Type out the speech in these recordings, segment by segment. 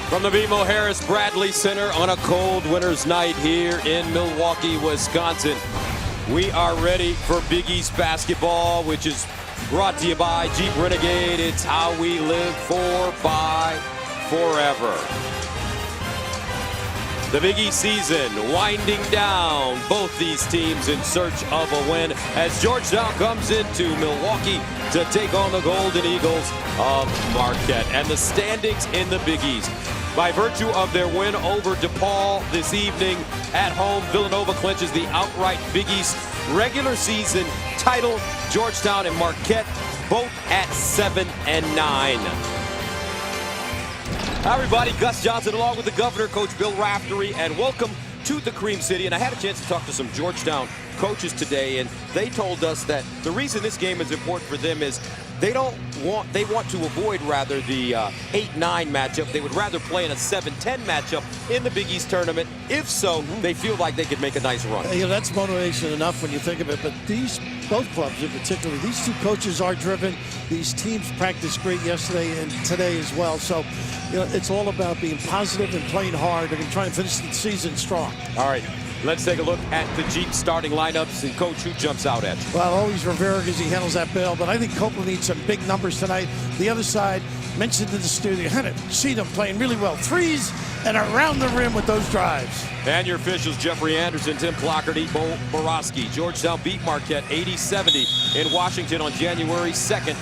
From the BMO Harris Bradley Center on a cold winter's night here in Milwaukee, Wisconsin. We are ready for Big East basketball, which is brought to you by Jeep Renegade. It's how we live for, by, forever. The Big East season winding down. Both these teams in search of a win as Georgetown comes into Milwaukee to take on the Golden Eagles of Marquette. And the standings in the Big East. By virtue of their win over DePaul this evening at home, Villanova clinches the outright Big East regular season title. Georgetown and Marquette both at 7 and 9. Hi everybody, Gus Johnson along with the governor, Coach Bill Raftery, and welcome to the Cream City. And I had a chance to talk to some Georgetown coaches today, and they told us that the reason this game is important for them is they want to avoid rather the 8-9 matchup. They would rather play in a 7-10 matchup in the Big East tournament. If so, they feel like they could make a nice run. You know, that's motivation enough when you think of it. But both clubs in particular, these two coaches are driven. These teams practiced great yesterday and today as well. So, you know, it's all about being positive and playing hard and trying to finish the season strong. All right. Let's take a look at the Jeep starting lineups. And Coach, who jumps out at you? Well, always Rivera because he handles that bail, but I think Copeland needs some big numbers tonight. The other side, mentioned in the studio, had to see them playing really well. Threes and around the rim with those drives. And your officials, Jeffrey Anderson, Tim Clockerty, Bo Borowski. Georgetown beat Marquette 80-70 in Washington on January 2nd.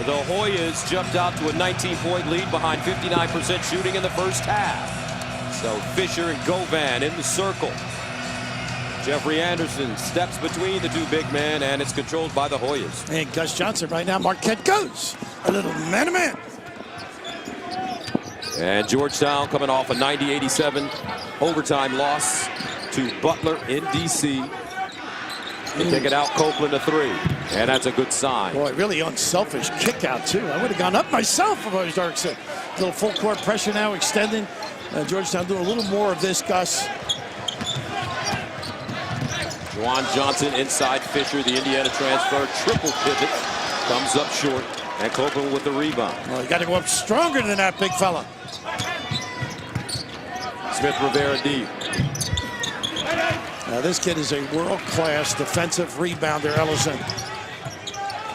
The Hoyas jumped out to a 19-point lead behind 59% shooting in the first half. So Fisher and Govan in the circle. Jeffrey Anderson steps between the two big men, and it's controlled by the Hoyas. And Gus Johnson right now, Marquette goes. A little man-to-man. And Georgetown coming off a 90-87 overtime loss to Butler in D.C. They take it out, Copeland a three, and that's a good sign. Boy, really unselfish kick out, too. I would have gone up myself if I was Darkson. A little full court pressure now extending. Georgetown doing a little more of this, Gus. Juwan Johnson inside Fisher, the Indiana transfer, triple pivot, comes up short, and Copeland with the rebound. Well, you got to go up stronger than that, big fella. Smith Rivera deep. Now this kid is a world-class defensive rebounder, Ellison.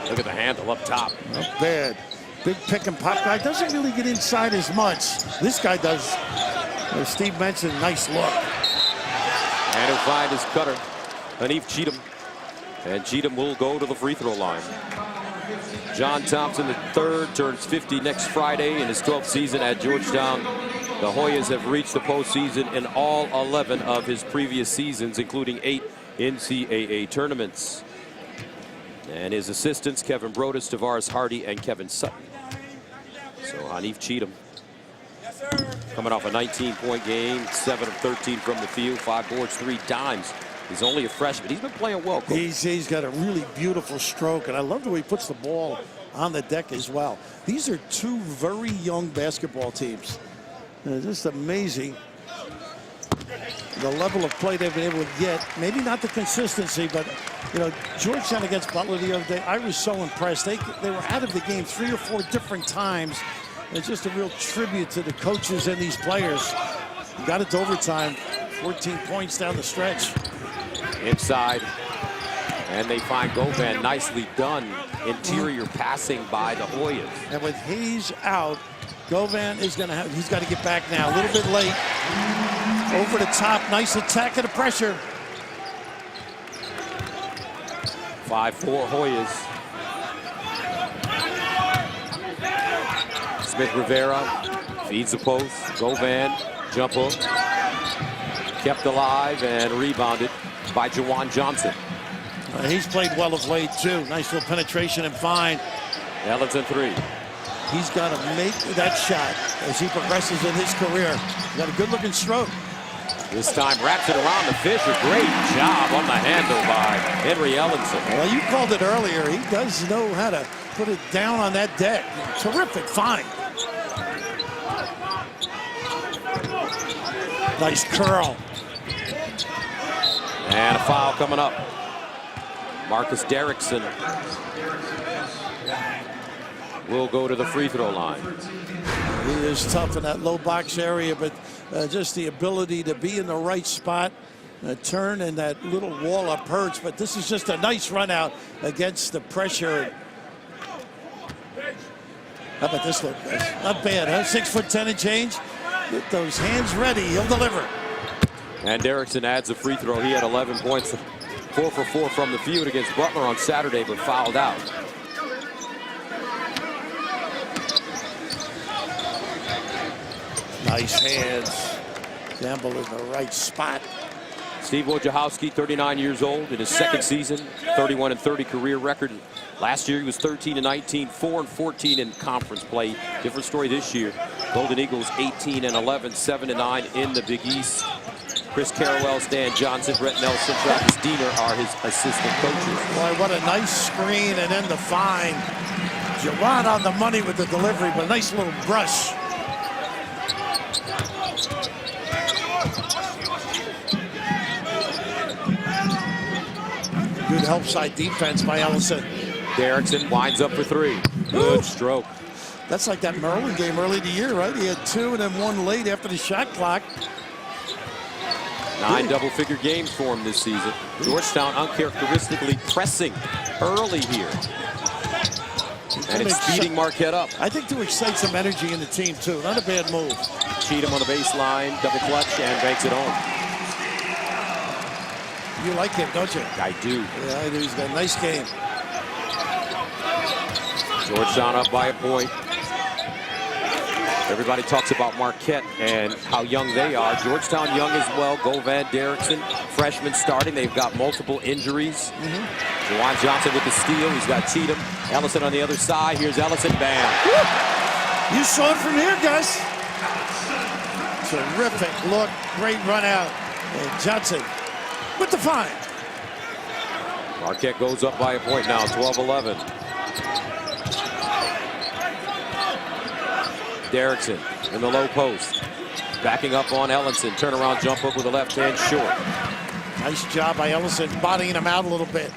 Look at the handle up top. Not bad. Big pick and pop guy. Doesn't really get inside as much. This guy does. As Steve mentioned, nice look. And he'll find his cutter, Hanif Cheatham. And Cheatham will go to the free throw line. John Thompson III turns 50 next Friday in his 12th season at Georgetown. The Hoyas have reached the postseason in all 11 of his previous seasons, including 8 NCAA tournaments. And his assistants, Kevin Brodus, Tavares Hardy, and Kevin Sutton. So Hanif Cheatham coming off a 19-point game, 7 of 13 from the field, 5 boards, 3 dimes. He's only a freshman. He's been playing well, Coach. He's got a really beautiful stroke, and I love the way he puts the ball on the deck as well. These are two very young basketball teams. Just amazing the level of play they've been able to get. Maybe not the consistency, but you know, Georgetown against Butler the other day, I was so impressed. They were out of the game 3 or 4 different times. It's just a real tribute to the coaches and these players. Got it to overtime, 14 points down the stretch. Inside, and they find Govan. Nicely done. Interior passing by the Hoyas. And with Hayes out, Govan is going to have, he's got to get back now. A little bit late. Over the top, nice attack of the pressure. 5-4 Hoyas. Smith Rivera feeds the post. Govan, jump hook. Kept alive and rebounded by Juwan Johnson. He's played well of late, too. Nice little penetration and find. Ellison 3. He's got to make that shot as he progresses in his career. He's got a good-looking stroke. This time wraps it around the Fisher. Great job on the handle by Henry Ellison. Well, you called it earlier. He does know how to put it down on that deck. Terrific find. Nice curl. And a foul coming up. Marcus Derrickson. will go to the free throw line. He is tough in that low box area, but just the ability to be in the right spot, turn, and that little wall up hurts. But this is just a nice run out against the pressure. How about this look, guys? Not bad, huh? 6'10" and change. Get those hands ready. He'll deliver. And Derrickson adds a free throw. He had 11 points, 4 for 4 from the field against Butler on Saturday, but fouled out. Nice hands. Gamble in the right spot. Steve Wojciechowski, 39 years old, in his second season, 31-30 career record. Last year he was 13-19, 4-14 in conference play. Different story this year. Golden Eagles 18-11, 7-9 in the Big East. Chris Carrawell, Stan Johnson, Brett Nelson, Travis Diener are his assistant coaches. Boy, what a nice screen, and then the find. Gerard on the money with the delivery, but a nice little brush. Good help side defense by Ellison. Derrickson winds up for 3. Good stroke. That's like that Maryland game early in the year, right? He had 2 and then 1 late after the shot clock. 9 double-figure games for him this season. Georgetown uncharacteristically pressing early here. And it's speeding Marquette up. I think to excite some energy in the team, too. Not a bad move. Cheatham on the baseline, double clutch, and banks it home. You like him, don't you? I do. Yeah, I do. He's got a nice game. Georgetown up by a point. Everybody talks about Marquette and how young they are. Georgetown young as well. Govan, Derrickson, freshman starting. They've got multiple injuries. Juwan Johnson with the steal. He's got Cheatham. Ellison on the other side. Here's Ellison. Bam. Woo! You saw it from here, Gus. Terrific look. Great run out. And Johnson with the find. Marquette goes up by a point now, 12-11. Derrickson in the low post. Backing up on Ellison. Turnaround jump up with the left hand short. Nice job by Ellison, bodying him out a little bit.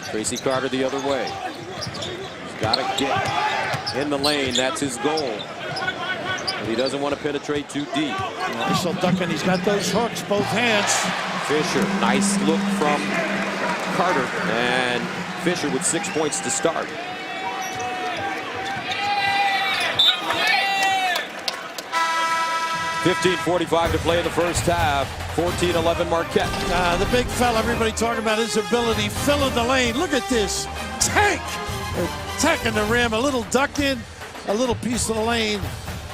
Tracy Carter the other way. He's got to get in the lane. That's his goal. But he doesn't want to penetrate too deep. Nice little ducking. He's got those hooks, both hands. Fisher, nice look from Carter. And Fisher with 6 points to start. .45 to play in the first half. 14-11 Marquette. The big fella, everybody talking about his ability, filling the lane. Look at this tank. Attacking the rim, a little duck in, a little piece of the lane.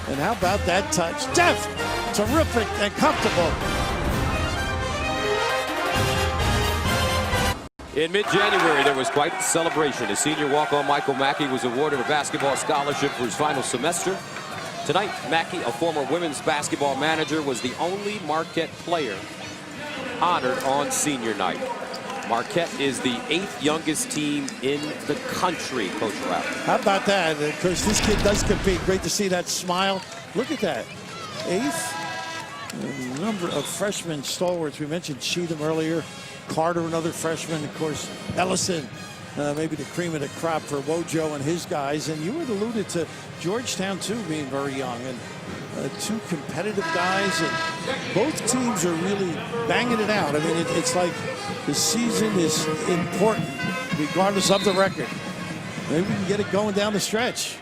And how about that touch? Deft, terrific, and comfortable. In mid-January, there was quite the celebration. His senior walk-on Michael Mackey was awarded a basketball scholarship for his final semester. Tonight, Mackey, a former women's basketball manager, was the only Marquette player honored on senior night. Marquette is the 8th youngest team in the country, Coach Rapp. How about that? Of course, this kid does compete. Great to see that smile. Look at that. 8th. A number of freshman stalwarts. We mentioned Cheatham earlier. Carter, another freshman. Of course, Ellison. Maybe the cream of the crop for Wojo and his guys. And you had alluded to Georgetown, too, being very young. And 2 competitive guys. And both teams are really banging it out. I mean, it's like the season is important, regardless of the record. Maybe we can get it going down the stretch.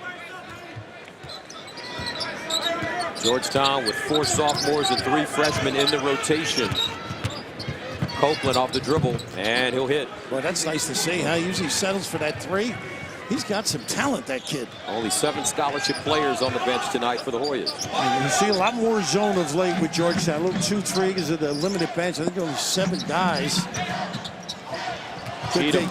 Georgetown with 4 sophomores and 3 freshmen in the rotation. Copeland off the dribble, and he'll hit. Well, that's nice to see, huh? He usually settles for that 3. He's got some talent, that kid. Only 7 scholarship players on the bench tonight for the Hoyas. And you see a lot more zone of late with Georgetown. A little 2-3 because of the limited bench. I think only 7 guys. Cheatham.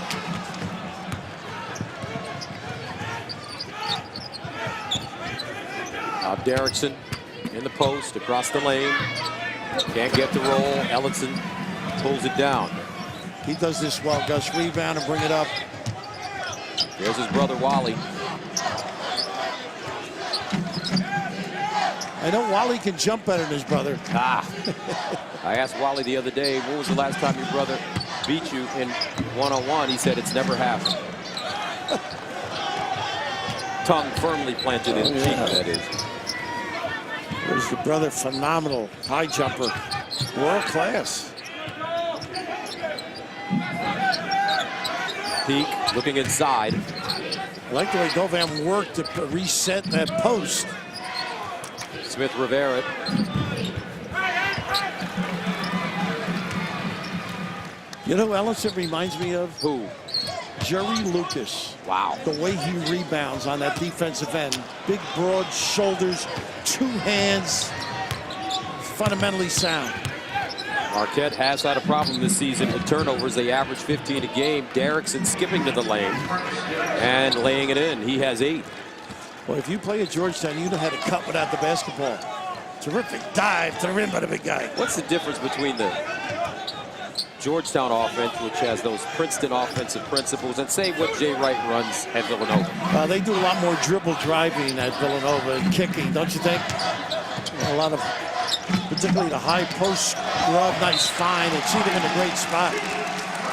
Now Derrickson in the post, across the lane. Can't get the roll. Ellison pulls it down. He does this well, Gus. Rebound and bring it up. There's his brother, Wally. I know Wally can jump better than his brother. I asked Wally the other day, when was the last time your brother beat you in one-on-one? He said it's never happened. tongue firmly planted in the cheek, that is. There's the brother, phenomenal high jumper, world class. Peak looking inside. I like the way Govan worked to reset that post. Smith Rivera. You know who Ellison reminds me of? Who? Jerry Lucas. Wow. The way he rebounds on that defensive end. Big, broad shoulders, 2 hands. Fundamentally sound. Marquette has had a problem this season with turnovers. They average 15 a game. Derrickson skipping to the lane and laying it in. He has 8. Well, if you play at Georgetown, you know how to cut without the basketball. Terrific dive to the rim by the big guy. What's the difference between the Georgetown offense, which has those Princeton offensive principles, and say what Jay Wright runs at Villanova? They do a lot more dribble driving at Villanova and kicking, don't you think? A lot of, particularly the high post scrub, nice find, and see them in a great spot.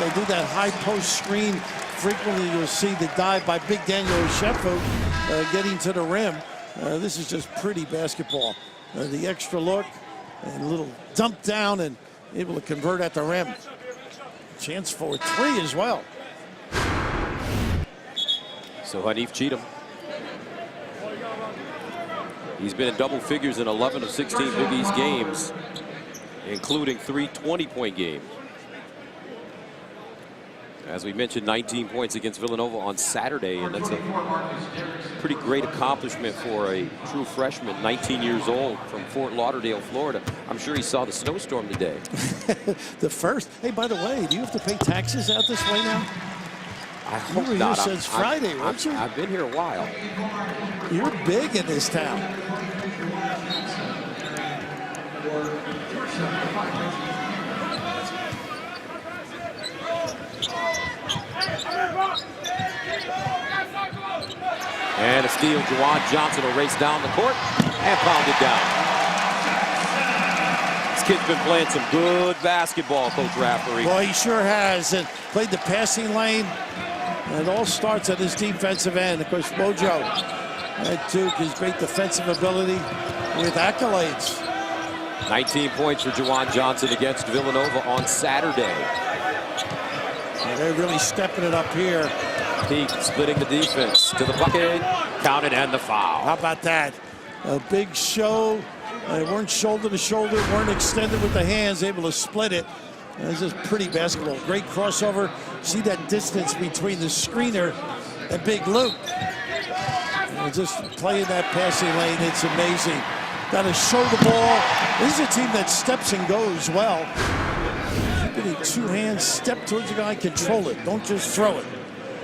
They do that high post screen. Frequently you'll see the dive by big Daniel Sheffield getting to the rim. This is just pretty basketball. The extra look and a little dump down and able to convert at the rim. Chance for a 3 as well. So Hanif Cheatham. He's been in double figures in 11 of 16 Big East games, including 3 20-point games. As we mentioned, 19 points against Villanova on Saturday, and that's a pretty great accomplishment for a true freshman, 19 years old, from Fort Lauderdale, Florida. I'm sure he saw the snowstorm today. The first. Hey, by the way, do you have to pay taxes out this way now? I hope you were not. Here since Friday, weren't you? I've been here a while. You're big in this town. And a steal. Juwan Johnson will race down the court and pound it down. This kid's been playing some good basketball, Coach Raftery. Boy, he sure has. And played the passing lane. And it all starts at his defensive end. Of course, Mojo at Duke, his great defensive ability with accolades. 19 points for Juwan Johnson against Villanova on Saturday. And they're really stepping it up here. Peak splitting the defense to the bucket, counted, and the foul. How about that? A big show. They weren't shoulder to shoulder, weren't extended with the hands, able to split it. This is pretty basketball. Great crossover. See that distance between the screener and Big Luke. And just playing that passing lane, it's amazing. Got to show the ball. This is a team that steps and goes well. Keep it in 2 hands, step towards the guy, control it. Don't just throw it.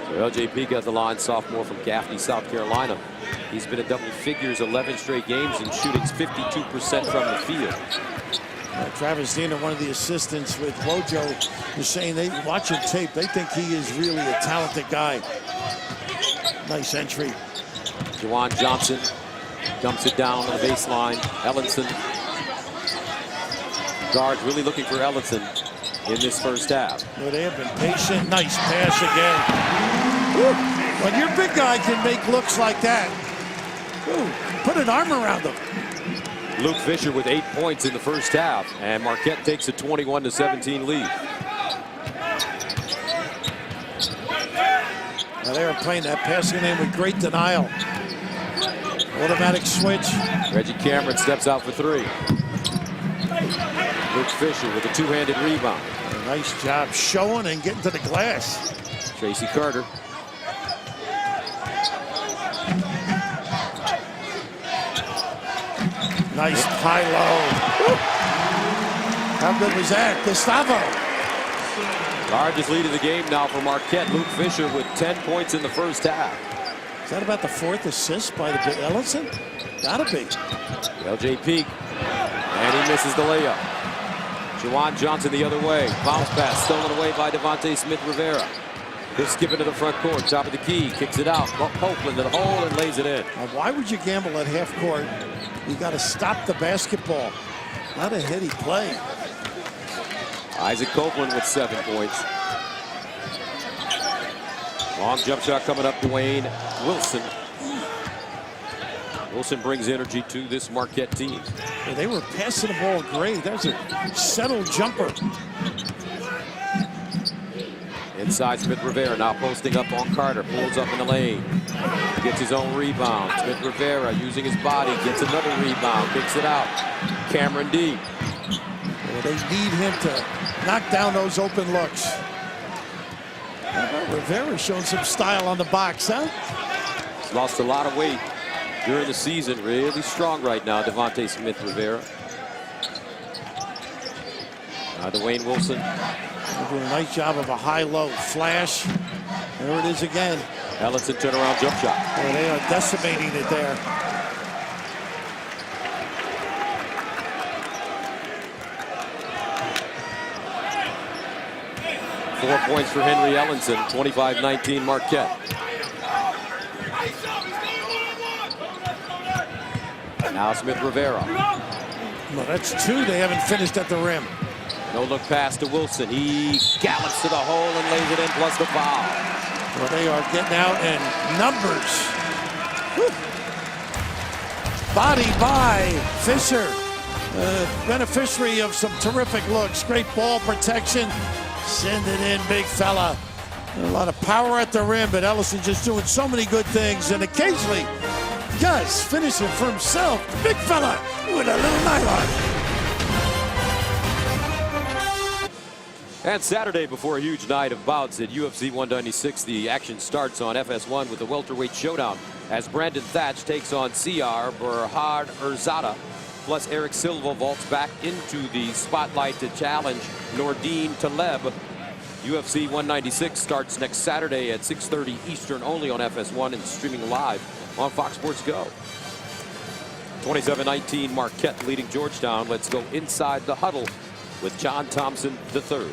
So LJP got the line, sophomore from Gaffney, South Carolina. He's been in double figures 11 straight games and shooting 52% from the field. Travis Diener, one of the assistants with Wojo, is saying they watching tape. They think he is really a talented guy. Nice entry. Juwan Johnson dumps it down on the baseline. Ellenson. Guards really looking for Ellenson in this first half. Well, they have been patient. Nice pass again. Woo. When your big guy can make looks like that, ooh, put an arm around him. Luke Fisher with 8 points in the first half, and Marquette takes a 21-17 lead. Now they are playing that passing game with great denial. Automatic switch. Reggie Cameron steps out for 3. Luke Fisher with a 2-handed rebound. A nice job showing and getting to the glass. Tracy Carter. Nice high low. How good was that? Gustavo. Largest lead of the game now for Marquette. Luke Fisher with 10 points in the first half. Is that about the 4th assist by the Ellison? Gotta be. LJ Peak. And he misses the layup. Juwan Johnson the other way. Bounce pass stolen away by Devontae Smith Rivera. He'll skip into the front court. Top of the key. Kicks it out. Copeland to the hole and lays it in. Now, why would you gamble at half court? You got to stop the basketball. Not a heady play. Isaac Copeland with 7 points. Long jump shot coming up. Dwayne Wilson. Wilson brings energy to this Marquette team. Yeah, they were passing the ball great. That's a settled jumper. Inside, Smith-Rivera now posting up on Carter. Pulls up in the lane. Gets his own rebound. Smith-Rivera using his body. Gets another rebound. Kicks it out. Cameron D. Well, they need him to knock down those open looks. How about Rivera showing some style on the box, huh? He's lost a lot of weight during the season. Really strong right now, Devontae Smith-Rivera. Dwayne Wilson. They're doing a nice job of a high-low flash. There it is again. Ellison turnaround jump shot. Well, they are decimating it there. Four points for Henry Ellenson, 25-19 Marquette. Now Smith-Rivera. Well, that's two they haven't finished at the rim. No look pass to Wilson. He gallops to the hole and lays it in, plus the foul. Well, they are getting out in numbers. Whew. Body by Fisher. Beneficiary of some terrific looks. Great ball protection. Send it in, big fella. A lot of power at the rim, but Ellison just doing so many good things. And occasionally, Gus finishing for himself. The big fella with a little nylon. And Saturday, before a huge night of bouts at UFC 196, the action starts on FS1 with the welterweight showdown as Brandon Thatch takes on CR Berhad Erzada. Plus Eric Silva vaults back into the spotlight to challenge Nordine Taleb. UFC 196 starts next Saturday at 6:30 Eastern, only on FS1 and streaming live on Fox Sports Go. 27-19 Marquette leading Georgetown. Let's go inside the huddle with John Thompson III.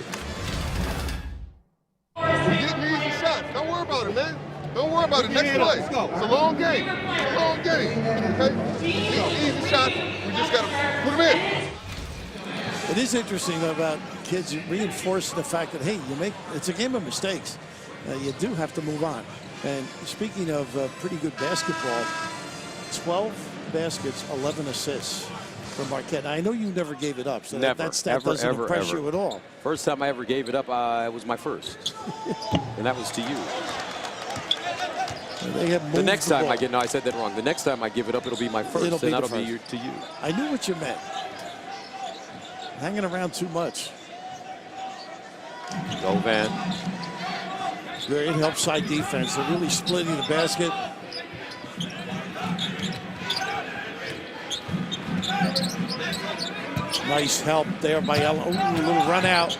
We're getting easy shots. Don't worry about it, man. Don't worry about it. Next play. It's a long game. It's a long game. Okay? Easy shots. We just got to put them in. It is interesting about kids reinforcing the fact that, hey, it's a game of mistakes. You do have to move on. And speaking of pretty good basketball, 12 baskets, 11 assists for Marquette. Now, I know you never gave it up, so that stat doesn't impress you at all. First time I ever gave it up, it was my first. And that was to you. They have moved the next the time ball. I said that wrong. The next time I give it up, it'll be my first, and that'll be to you. I knew what you meant. Hanging around too much. Go Van. Great help side defense. They're really splitting the basket. Nice help there by Ella. Ooh, a little run out.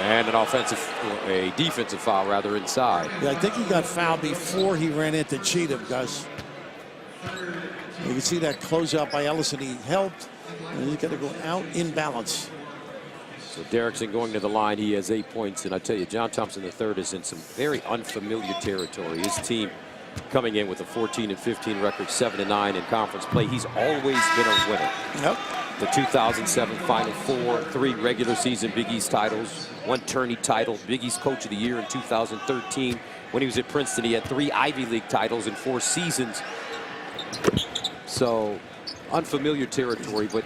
And a defensive foul rather inside. Yeah, I think he got fouled before he ran into Cheatham, Gus. You can see that closeout by Ellison. He helped, and he's got to go out in balance. So Derrickson going to the line. He has 8 points, and I tell you, John Thompson III is in some very unfamiliar territory. His team coming in with a 14-15 record, 7-9 in conference play. He's always been a winner. Yep. The 2007 Final Four, 3 regular season Big East titles, 1 tourney title, Big East Coach of the Year in 2013. When he was at Princeton, he had 3 Ivy League titles in 4 seasons. So unfamiliar territory, but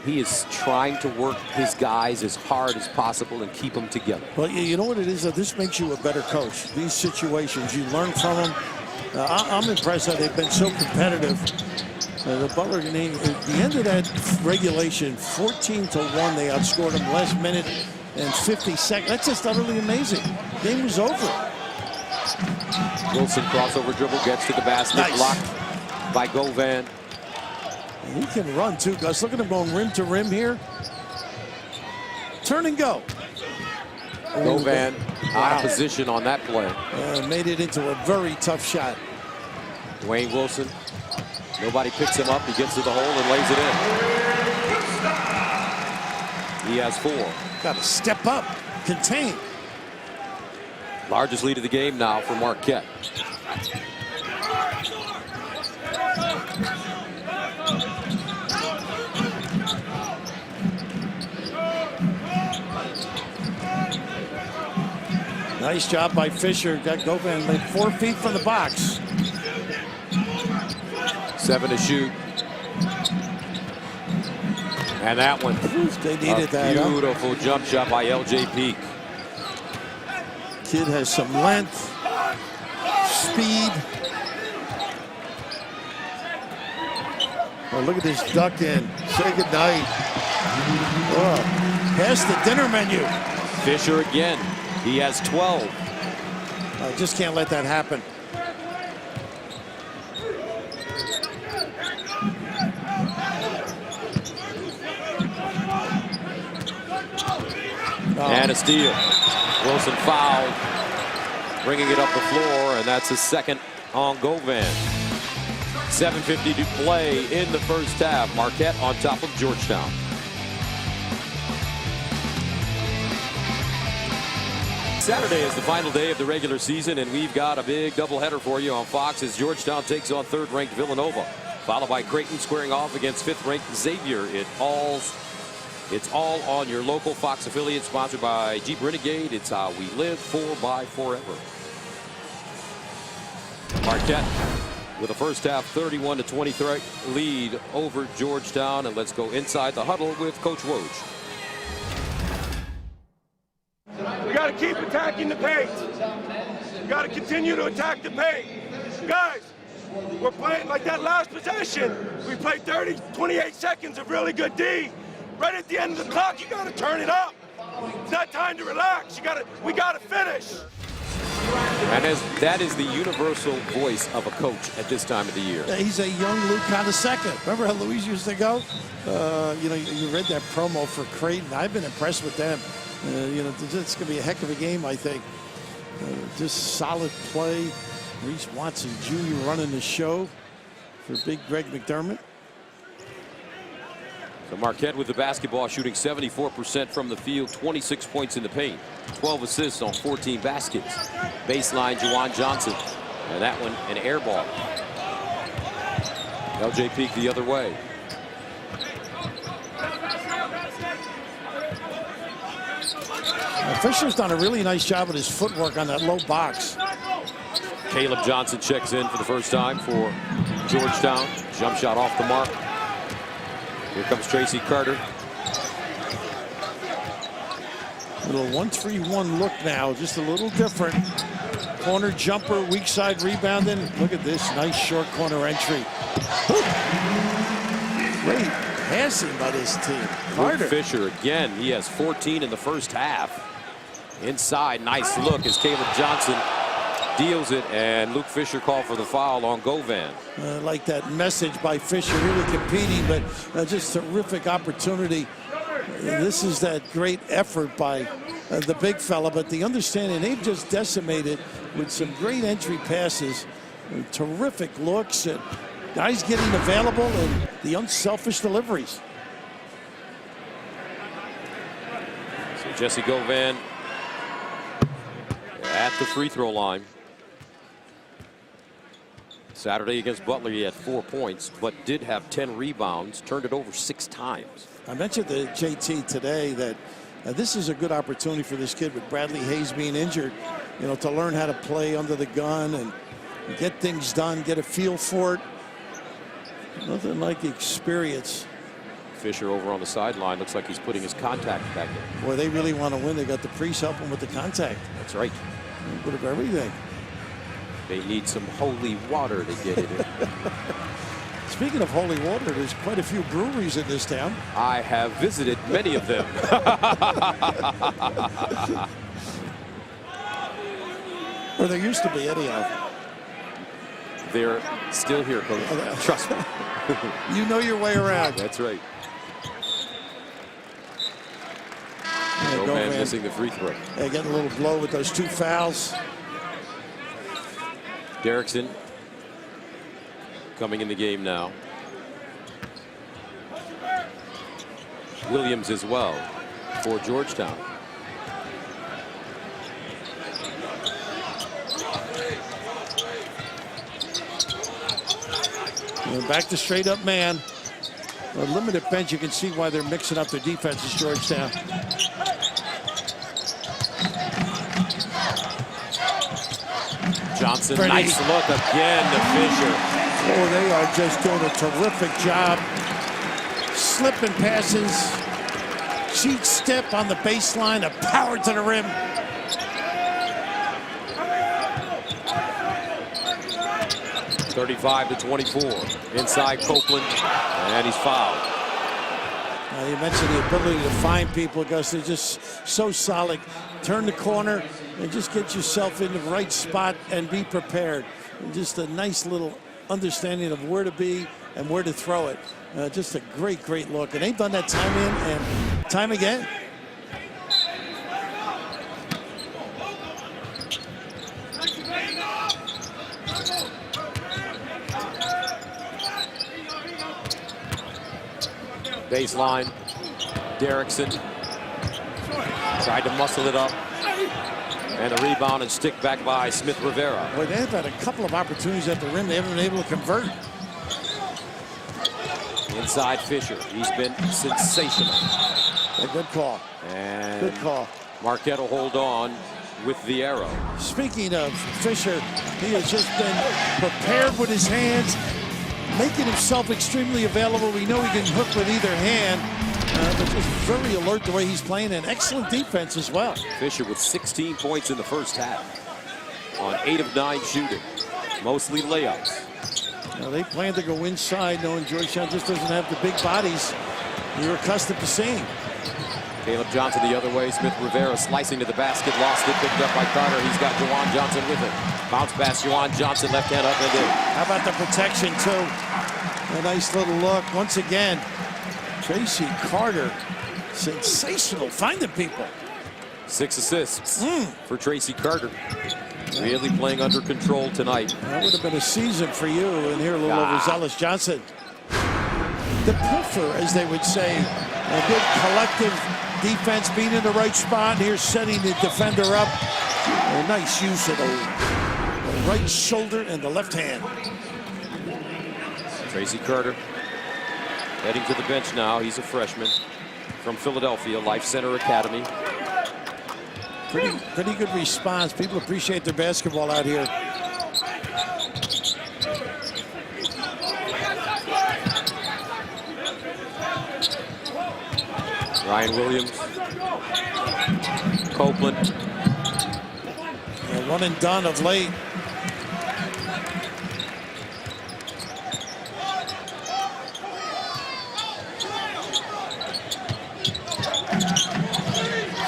he is trying to work his guys as hard as possible and keep them together. Well, you know what it is? This makes you a better coach. These situations, you learn from them. I'm impressed that they've been so competitive. The Butler, at the end of that regulation, 14-1, they outscored them last minute and 50 seconds. That's just utterly amazing. Game was over. Wilson crossover dribble, gets to the basket, Nice. Blocked by Govan. And he can run too, Gus. Look at him going rim to rim here. Turn and go. Govan out of position on that play. Made it into a very tough shot. Dwayne Wilson. Nobody picks him up. He gets to the hole and lays it in. He has 4. Got to step up, contain. Largest lead of the game now for Marquette. Nice job by Fisher. Got Govan like 4 feet from the box. 7 to shoot. And that one, They needed that. beautiful jump shot by L.J. Peak. Kid has some length, speed. Oh, look at this duck in. Say goodnight. Oh, pass the dinner menu. Fisher again. He has 12. I just can't let that happen. And a steal. Wilson fouled, bringing it up the floor, and that's his second on Govan. 7:50 to play in the first half. Marquette on top of Georgetown. Saturday is the final day of the regular season, and we've got a big doubleheader for you on Fox as Georgetown takes on third-ranked Villanova, followed by Creighton squaring off against fifth-ranked Xavier. It's all on your local Fox affiliate, sponsored by Jeep Renegade. It's how we live, 4x forever. Marquette with a first half 31-23 lead over Georgetown. And let's go inside the huddle with Coach Woj. We got to keep attacking the paint. We got to continue to attack the paint. Guys, we're playing like that last possession. We played 28 seconds of really good D. Right at the end of the clock, you got to turn it up. It's not time to relax. We got to finish. And that is the universal voice of a coach at this time of the year. He's a young Luke II. Remember how Louise used to go? You know, you read that promo for Creighton. I've been impressed with them. You know, it's going to be a heck of a game, I think. Just solid play. Reese Watson Jr. running the show for big Greg McDermott. So Marquette with the basketball, shooting 74% from the field, 26 points in the paint, 12 assists on 14 baskets. Baseline, Juwan Johnson. And that one, an air ball. L.J. Peak the other way. Fisher's done a really nice job with his footwork on that low box. Caleb Johnson checks in for the first time for Georgetown. Jump shot off the mark. Here comes Tracy Carter. Little 1-3-1 look now, just a little different. Corner jumper, weak side rebounding. Look at this nice short corner entry. Great passing by this team. Carter. Luke Fisher again. He has 14 in the first half. Inside, nice look as Caleb Johnson deals it, and Luke Fisher called for the foul on Govan. Like that message by Fisher, really competing, but just terrific opportunity. This is that great effort by the big fella, but the understanding they've just decimated with some great entry passes, terrific looks, and guys getting available, and the unselfish deliveries. So Jesse Govan at the free throw line. Saturday against Butler, he had 4 points, but did have 10 rebounds, turned it over 6 times. I mentioned to JT today that this is a good opportunity for this kid with Bradley Hayes being injured, you know, to learn how to play under the gun and get things done, get a feel for it. Nothing like experience. Fisher over on the sideline, looks like he's putting his contact back in. Boy, they really want to win. They got the priest helping with the contact. That's right. A bit of everything. They need some holy water to get it in. Speaking of holy water, there's quite a few breweries in this town. I have visited many of them. Or there used to be, anyhow. They're still here, Coach. Trust me. You know your way around. That's right. Yeah, Govan missing the free throw. Yeah, getting a little blow with those 2 fouls. Derrickson coming in the game now. Williams as well for Georgetown. And back to straight up man. A limited bench, you can see why they're mixing up their defenses, Georgetown. Johnson, nice look again to Fisher. Oh, they are just doing a terrific job. Slipping passes, cheat step on the baseline, a power to the rim. (35-24). Inside Copeland, and he's fouled. You mentioned the ability to find people, Gus. They're just so solid. Turn the corner and just get yourself in the right spot and be prepared. And just a nice little understanding of where to be and where to throw it. Just a great, great look. And they've done that time in and time again. Baseline, Derrickson tried to muscle it up, and the rebound and stick back by Smith Rivera. Boy, they've had a couple of opportunities at the rim. They haven't been able to convert. Inside Fisher, he's been sensational. A good call. And good call. Marquette will hold on with the arrow. Speaking of Fisher, he has just been prepared with his hands, making himself extremely available. We know he can hook with either hand, but just very alert the way he's playing, and excellent defense as well. Fisher with 16 points in the first half on 8 of 9 shooting, mostly layups. Now they plan to go inside, knowing Georgetown just doesn't have the big bodies you're accustomed to seeing. Caleb Johnson the other way. Smith Rivera slicing to the basket, lost it, picked up by Carter. He's got Juwan Johnson with him. Bounce pass, Juwan Johnson, left hand up and in. How about the protection too? A nice little look. Once again, Tracy Carter, sensational, finding people. 6 assists for Tracy Carter. Really playing under control tonight. That would have been a season for you. And here a little overzealous Johnson. The puffer, as they would say, a good collective defense, being in the right spot. And here's setting the defender up. A nice use of the right shoulder and the left hand. Tracy Carter heading to the bench now. He's a freshman from Philadelphia, Life Center Academy. Pretty good response. People appreciate their basketball out here. Ryan Williams, Copeland. One and done of late.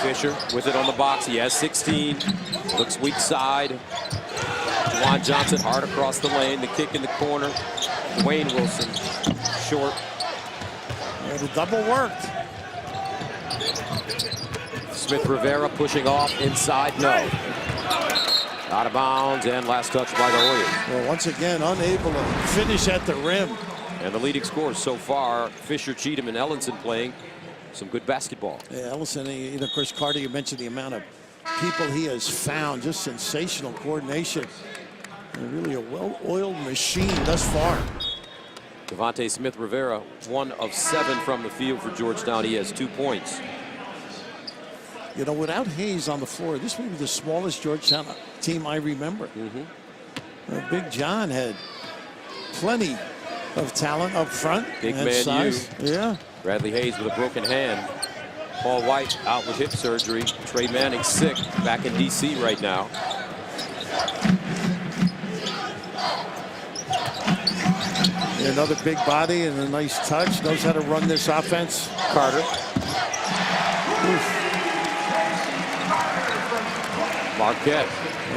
Fisher with it on the box. He has 16. Looks weak side. Juwan Johnson hard across the lane. The kick in the corner. Wayne Wilson short. And the double worked. Smith Rivera pushing off inside. No. Out of bounds, and last touch by the Warriors. Well, once again, unable to finish at the rim. And the leading scorers so far, Fisher, Cheatham, and Ellenson playing some good basketball. Yeah, Ellison, of course, Carter, you mentioned the amount of people he has found. Just sensational coordination. And really a well-oiled machine thus far. Devontae Smith Rivera, 1 of 7 from the field for Georgetown. He has 2 points. You know, without Hayes on the floor, this may be the smallest Georgetown team I remember. Big John had plenty of talent up front. Big and man size. Yeah. Bradley Hayes with a broken hand. Paul White out with hip surgery. Trey Manning sick, back in D.C. right now. Another big body and a nice touch. Knows how to run this offense. Carter. Oof. Marquette,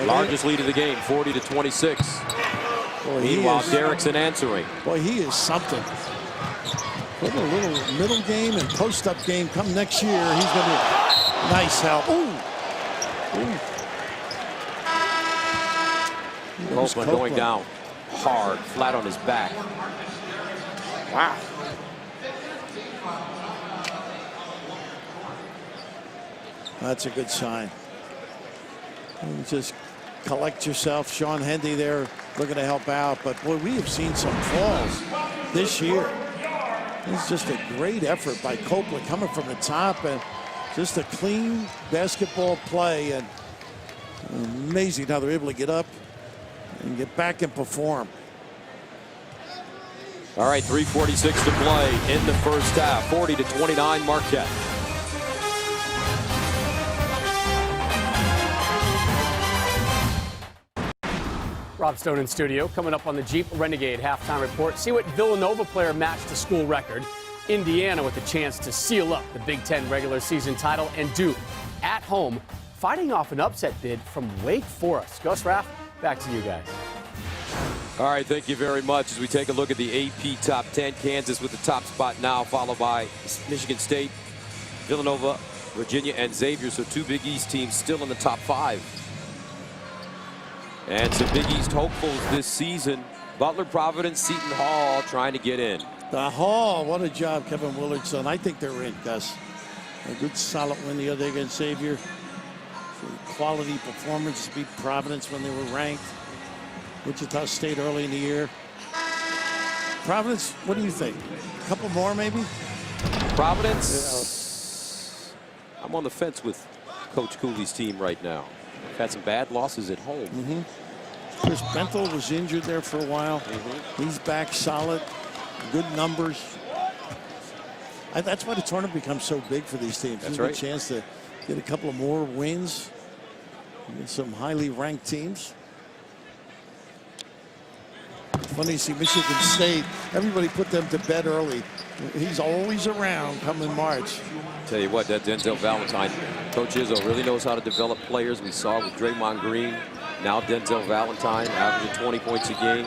largest lead of the game, 40-26. Boy, Meanwhile, Derrickson answering. Boy, he is something. Put a little middle game and post-up game come next year. He's going to be nice help. Ooh. Copeland going down hard, flat on his back. Wow. That's a good sign. And just collect yourself. Sean Hendy there looking to help out. But, boy, we have seen some falls this year. It's just a great effort by Copeland coming from the top, and just a clean basketball play. And amazing how they're able to get up and get back and perform. All right, 3:46 to play in the first half. 40-29 Marquette. Rob Stone in studio. Coming up on the Jeep Renegade halftime report. See what Villanova player matched the school record. Indiana with a chance to seal up the Big Ten regular season title. And Duke at home fighting off an upset bid from Wake Forest. Gus Raff, back to you guys. All right, thank you very much. As we take a look at the AP Top 10, Kansas with the top spot now, followed by Michigan State, Villanova, Virginia, and Xavier. So 2 Big East teams still in the top 5. And some Big East hopefuls this season. Butler, Providence, Seton Hall trying to get in. The Hall, what a job Kevin Willard's done. I think they're in, Gus. A good solid win the other day against Xavier. Quality performance to beat Providence when they were ranked. Wichita State early in the year. Providence, what do you think? A couple more maybe? Providence, I'm on the fence with Coach Cooley's team right now. Had some bad losses at home. Chris Benthel was injured there for a while. He's back solid, good numbers. That's why the tournament becomes so big for these teams. That's There's right. a chance to get a couple of more wins against some highly ranked teams. Funny to see Michigan State. Everybody put them to bed early. He's always around coming March. Tell you what, that Denzel Valentine, Coach Izzo really knows how to develop players. We saw with Draymond Green, now Denzel Valentine averaging 20 points a game.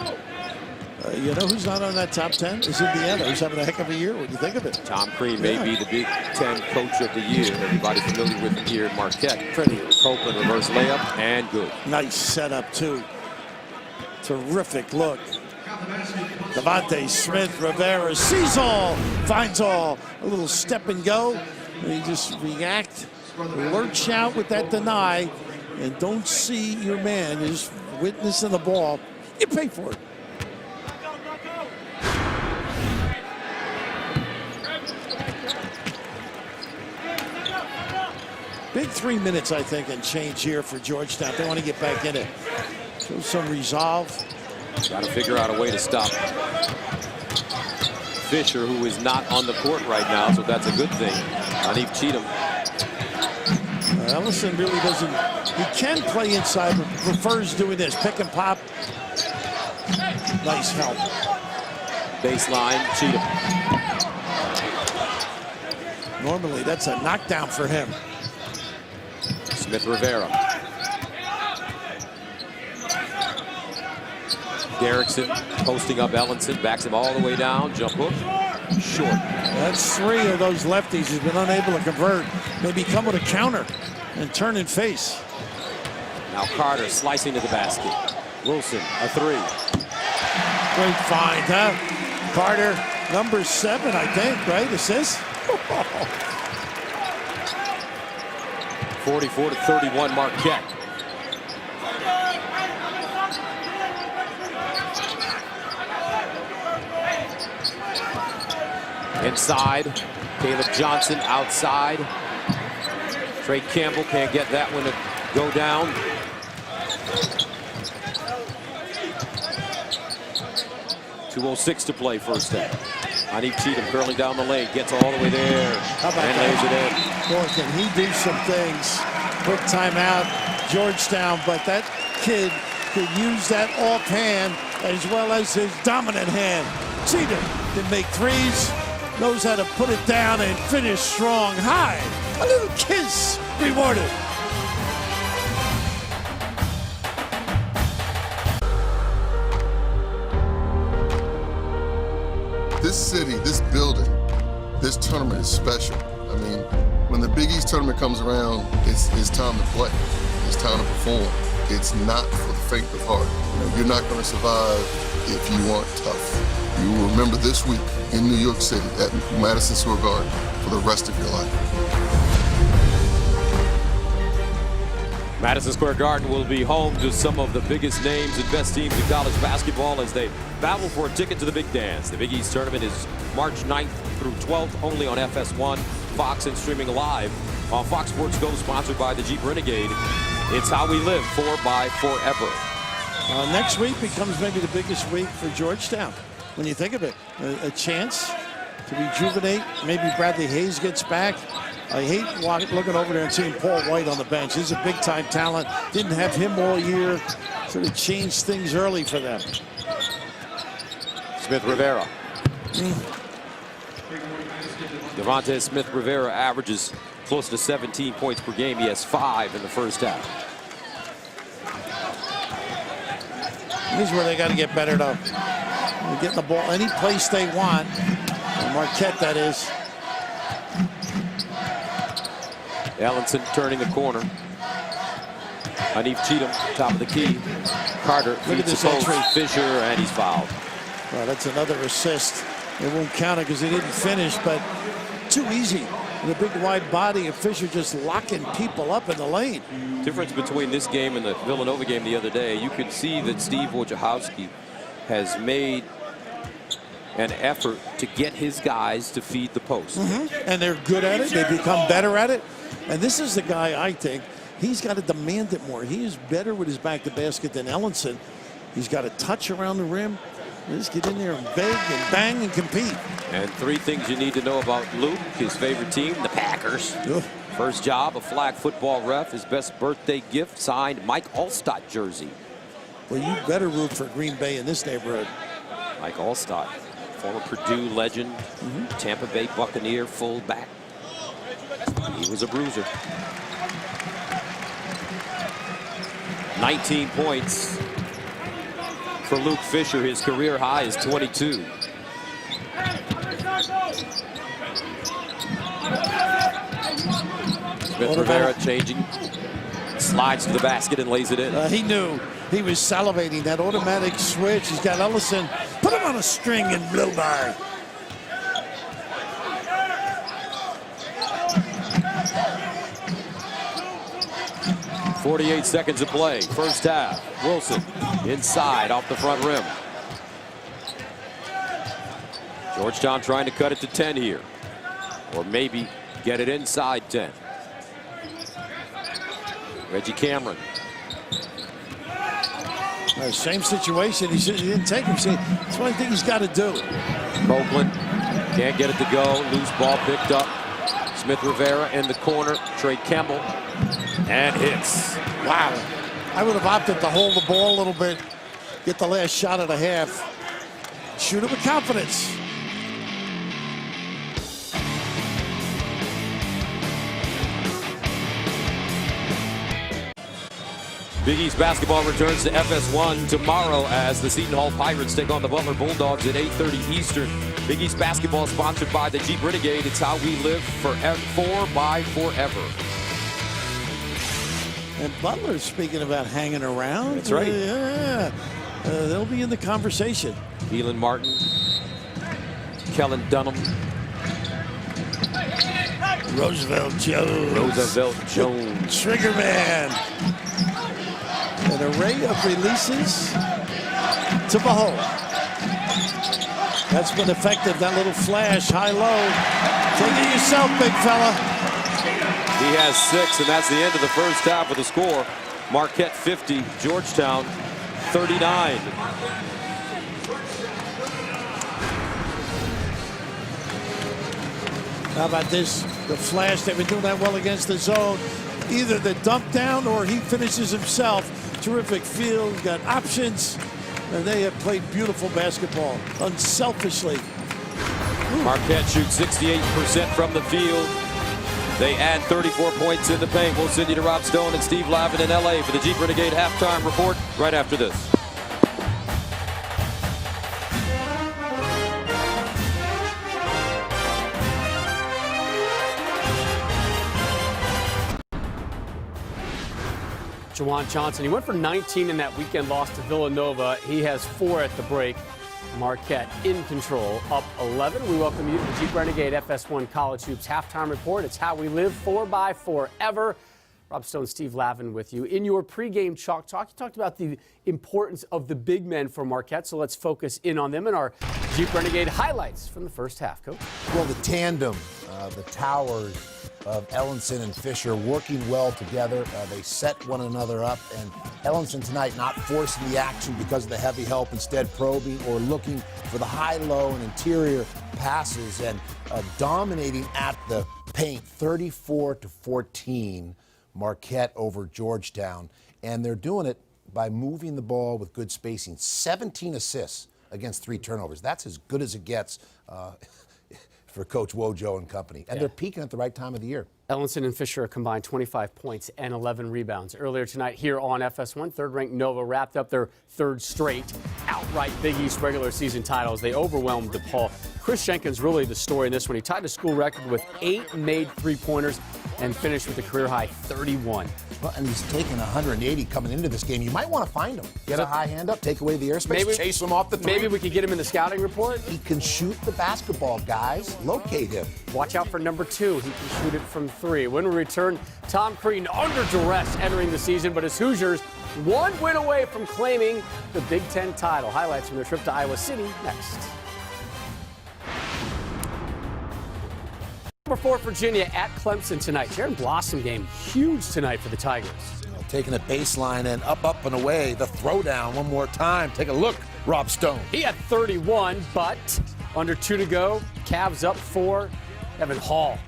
You know who's not on that top 10? Is Indiana, who's having a heck of a year. What do you think of it? Tom Crean may be the Big Ten Coach of the Year. Everybody familiar with him here at Marquette. Pretty. Copeland reverse layup and good. Nice setup too. Terrific look. Devontae Smith, Rivera sees all, finds all. A little step and go. And you just react, lurch out with that deny, and don't see your man. You're just witnessing the ball. You pay for it. Big 3 minutes, I think, and change here for Georgetown. They want to get back in it. Show some resolve. Got to figure out a way to stop Fisher, who is not on the court right now, so that's a good thing. Anif Cheatham. Ellison really doesn't, he can play inside, but prefers doing this, pick and pop. Nice help. Baseline, Cheatham. Normally, that's a knockdown for him. Smith Rivera. Derrickson posting up Ellenson, backs him all the way down, jump hook, short. That's 3 of those lefties who've been unable to convert. Maybe come with a counter and turn and face. Now Carter slicing to the basket. Wilson, a 3. Great find, huh? Carter, number 7, I think, right? Assist? 44-31 Marquette. Inside, Caleb Johnson outside. Trey Campbell can't get that one to go down. .206 to play first half. Anif Cheatham curling down the lane, gets all the way there, How about and lays it in. Boy, can he do some things. Quick timeout, Georgetown, but that kid could use that offhand as well as his dominant hand. Cheatham can make threes, knows how to put it down and finish strong. High, a little kiss rewarded. This city, this building, this tournament is special. I mean, when the Big East tournament comes around, it's time to play. It's time to perform. It's not for the faint of heart. You know, you're not going to survive if you aren't tough. You will remember this week in New York City at Madison Square Garden for the rest of your life. Madison Square Garden will be home to some of the biggest names and best teams in college basketball as they battle for a ticket to the big dance. The Big East tournament is March 9th through 12th, only on FS1, Fox, and streaming live on Fox Sports Go, sponsored by the Jeep Renegade. It's how we live, for by forever. Next week becomes maybe the biggest week for Georgetown. when you think of it. A chance to rejuvenate. Maybe Bradley Hayes gets back. I hate looking over there and seeing Paul White on the bench. He's a big-time talent. Didn't have him all year. Sort of changed things early for them. Smith Rivera. Devontae Smith Rivera averages close to 17 points per game. He has 5 in the first half. Here's where they got to get better, though. They're getting the ball any place they want. Marquette, that is. Ellenson turning the corner. Hanif Cheatham, top of the key. Carter feeds the post. Fisher, and he's fouled. Well, that's another assist. It won't count it because he didn't finish, but too easy. And a big wide body of Fisher just locking people up in the lane. Difference between this game and the Villanova game the other day, you could see that Steve Wojciechowski has made an effort to get his guys to feed the post. And they're good at it. They become better at it. And this is the guy, I think, he's got to demand it more. He is better with his back to basket than Ellenson. He's got a touch around the rim. Just get in there and beg and bang and compete. And 3 things you need to know about Luke, his favorite team, the Packers. Ugh. First job, a flag football ref. His best birthday gift, signed Mike Allstott jersey. Well, you better root for Green Bay in this neighborhood. Mike Allstott, former Purdue legend, Tampa Bay Buccaneer fullback. He was a bruiser. 19 points for Luke Fisher. His career high is 22. Smith Rivera changing, slides to the basket and lays it in. He knew. He was salivating. That automatic switch. He's got Ellison. Put him on a string and blow by. .48 seconds of play. First half. Wilson inside off the front rim. Georgetown trying to cut it to 10 here. Or maybe get it inside 10. Reggie Cameron. Same situation. He didn't take him. See, that's what I think he's got to do. Copeland can't get it to go. Loose ball picked up. Smith Rivera in the corner. Trey Campbell. And hits. Wow. I would have opted to hold the ball a little bit. Get the last shot of the half. Shoot it with confidence. Big East basketball returns to FS1 tomorrow as the Seton Hall Pirates take on the Butler Bulldogs at 8:30 Eastern. Big East basketball is sponsored by the Jeep Renegade. It's how we live for by forever. And Butler, speaking about hanging around. That's right. Yeah. They'll be in the conversation. Keelan Martin, Kellen Dunham, Roosevelt Jones. Trigger man. An array of releases to behold. That's been effective, that little flash, high-low. Take it yourself, big fella. He has 6, and that's the end of the first half with the score. Marquette 50, Georgetown 39. How about this? The flash, they've been doing that well against the zone. Either the dump down or he finishes himself. Terrific field, got options, and they have played beautiful basketball, unselfishly. Marquette shoots 68% from the field. They add 34 points in the paint. We'll send you to Rob Stone and Steve Lavin in LA for the Jeep Renegade halftime report right after this. Juwan Johnson, he went for 19 in that weekend loss to Villanova. He has 4 at the break. Marquette in control, up 11. We welcome you to the Jeep Renegade FS1 College Hoops halftime report. It's how we live by forever. Rob Stone, Steve Lavin with you. In your pregame chalk talk, you talked about the importance of the big men for Marquette, so let's focus in on them in our Jeep Renegade highlights from the first half. Coach? Well, the tandem, the towers of Ellenson and Fisher working well together. They set one another up, and Ellenson tonight not forcing the action because of the heavy help, instead probing or looking for the high-low and interior passes, and dominating at the paint, 34-14, Marquette over Georgetown. And they're doing it by moving the ball with good spacing. 17 assists against 3 turnovers. That's as good as it gets for Coach Wojo and company. And they're peaking at the right time of the year. Ellenson and Fisher combined 25 points and 11 rebounds. Earlier tonight here on FS1, third-ranked Nova wrapped up their third straight outright Big East regular season titles. They overwhelmed DePaul. Chris Jenkins really the story in this one. He tied the school record with 8 made three-pointers and finished with a career-high 31. Well, and he's taking 180 coming into this game. You might want to find him. Get a high hand up, take away the airspace, chase him off the three. Maybe we could get him in the scouting report. He can shoot the basketball, guys. Locate him. Watch out for number 2. He can shoot it from 3. When we return, Tom Crean under duress entering the season, but his Hoosiers 1 win away from claiming the Big Ten title. Highlights from their trip to Iowa City next. Number 4, Virginia at Clemson tonight. Jaron Blossom game huge tonight for the Tigers. Taking a baseline and up and away. The throwdown one more time. Take a look, Rob Stone. He had 31, but under 2 to go. Cavs up 4. Evan Hall,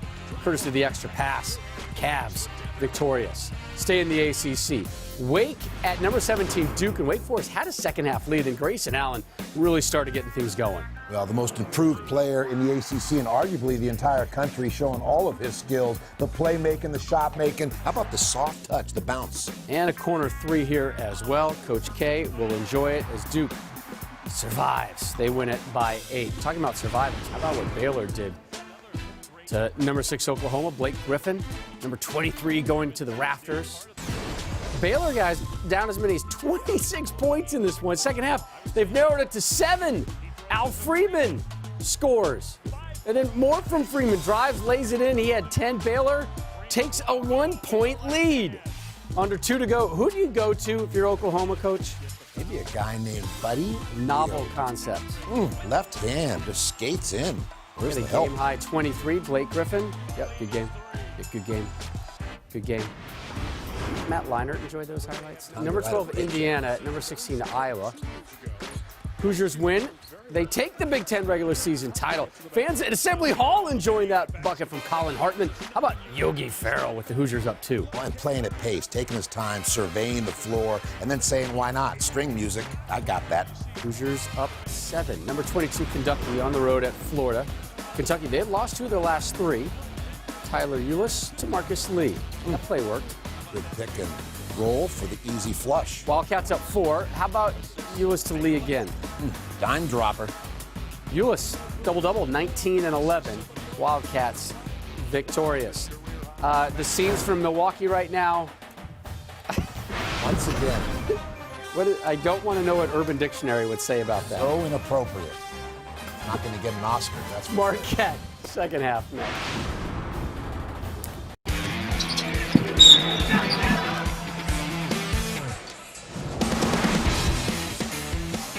courtesy of the extra pass. Cavs victorious. Stay in the ACC. Wake at number 17, Duke, and Wake Forest had a second-half lead, and Grayson Allen really started getting things going. Well, the most improved player in the ACC and arguably the entire country, showing all of his skills, the playmaking, the shot making. How about the soft touch, the bounce? And a corner 3 here as well. Coach K will enjoy it as Duke survives. They win it by 8. Talking about survivors, how about what Baylor did to number 6 Oklahoma, Blake Griffin, number 23 going to the rafters. Baylor guys down as many as 26 points in this one. Second half, they've narrowed it to 7. Al Freeman scores. And then more from Freeman. Drives, lays it in. He had 10. Baylor takes a 1-point lead. Under 2 to go. Who do you go to if you're Oklahoma, Coach? Maybe a guy named Buddy. Novel concept. Left hand, just skates in. Where's the help? Game high 23, Blake Griffin. Yep, good game. Good game. Good game. Matt Leinart enjoyed those highlights. Number 12, Indiana. Number 16, Iowa. Hoosiers win. They take the Big Ten regular season title. Fans at Assembly Hall enjoying that bucket from Colin Hartman. How about Yogi Ferrell with the Hoosiers up 2? Well, and playing at pace, taking his time, surveying the floor, and then saying, why not? String music. I got that. Hoosiers up 7. Number 22, Kentucky on the road at Florida. Kentucky, they had lost 2 of their last 3. Tyler Ulis to Marcus Lee. That play worked. Good pick and roll for the easy flush. Wildcats up 4. How about Ulis to Lee again? Dime dropper. Ulis, double-double, 19 and 11. Wildcats victorious. The scenes from Milwaukee right now. Once again. I don't want to know what Urban Dictionary would say about that. So inappropriate. Not going to get an Oscar. That's Marquette, second half next.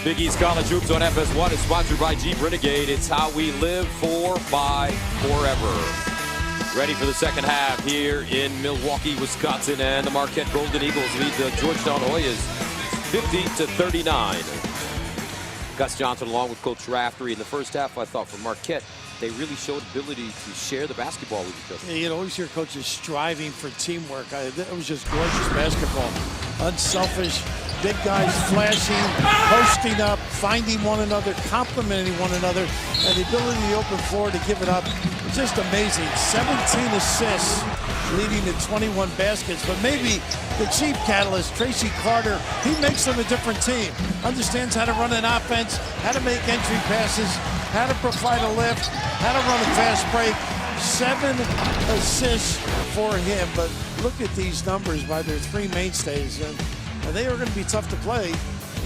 Big East College Hoops on FS1 is sponsored by Jeep Renegade. It's how we live for, by, forever. Ready for the second half here in Milwaukee, Wisconsin, and the Marquette Golden Eagles lead the Georgetown Hoyas 50-39. Gus Johnson along with Coach Raftery. In the first half, I thought for Marquette, they really showed ability to share the basketball with each other. Yeah, you'd always hear coaches striving for teamwork. It was just gorgeous basketball. Unselfish, big guys flashing, posting up, finding one another, complimenting one another, and the ability in the open floor to give it up. It's just amazing. 17 assists, leading to 21 baskets. But maybe the chief catalyst, Tracy Carter, he makes them a different team. Understands how to run an offense, how to make entry passes, how to provide a lift, how to run a fast break. 7 assists for him. But look at these numbers by their 3 mainstays. And they are going to be tough to play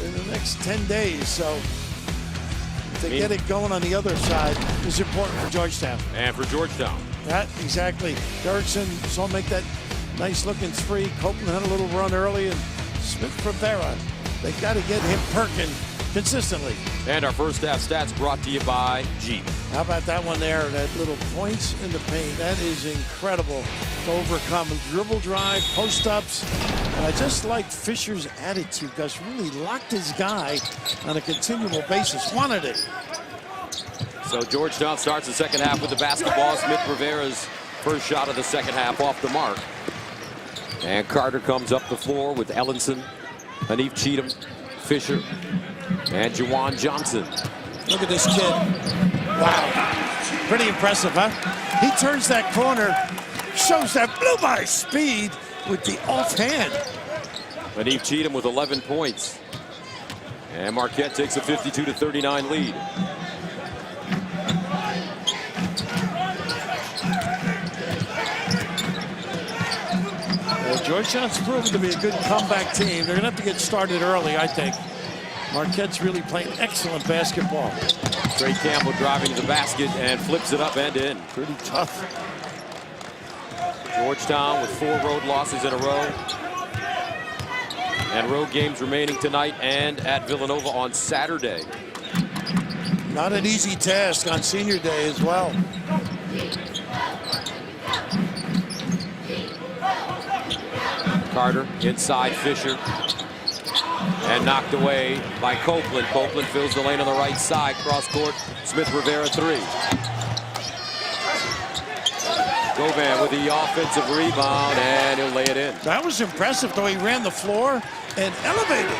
in the next 10 days. So to get it going on the other side is important for Georgetown. And for Georgetown. That, exactly. Derrickson saw him make that nice-looking 3. Copeland had a little run early, and Smith Rivera, they got to get him perking consistently. And our first half stats brought to you by Jeep. How about that one there? That little points in the paint. That is incredible to overcome. Dribble drive, post-ups. And I just like Fisher's attitude. Gus really locked his guy on a continual basis. Wanted it. So Georgetown starts the second half with the basketball. Smith Rivera's first shot of the second half off the mark. And Carter comes up the floor with Ellenson, Hanif Cheatham, Fisher, and Juwan Johnson. Look at this kid. Wow. Pretty impressive, huh? He turns that corner, shows that blue-by speed with the offhand. Hanif Cheatham with 11 points. And Marquette takes a 52-39 lead. Georgetown's proven to be a good comeback team. They're going to have to get started early, I think. Marquette's really playing excellent basketball. Trey Campbell driving to the basket and flips it up and in. Pretty tough. Georgetown with 4 road losses in a row. And road games remaining tonight and at Villanova on Saturday. Not an easy task on senior day as well. Carter inside Fisher. And knocked away by Copeland. Copeland fills the lane on the right side. Cross court. Smith Rivera 3. Govan with the offensive rebound, and he'll lay it in. That was impressive, though. He ran the floor and elevated.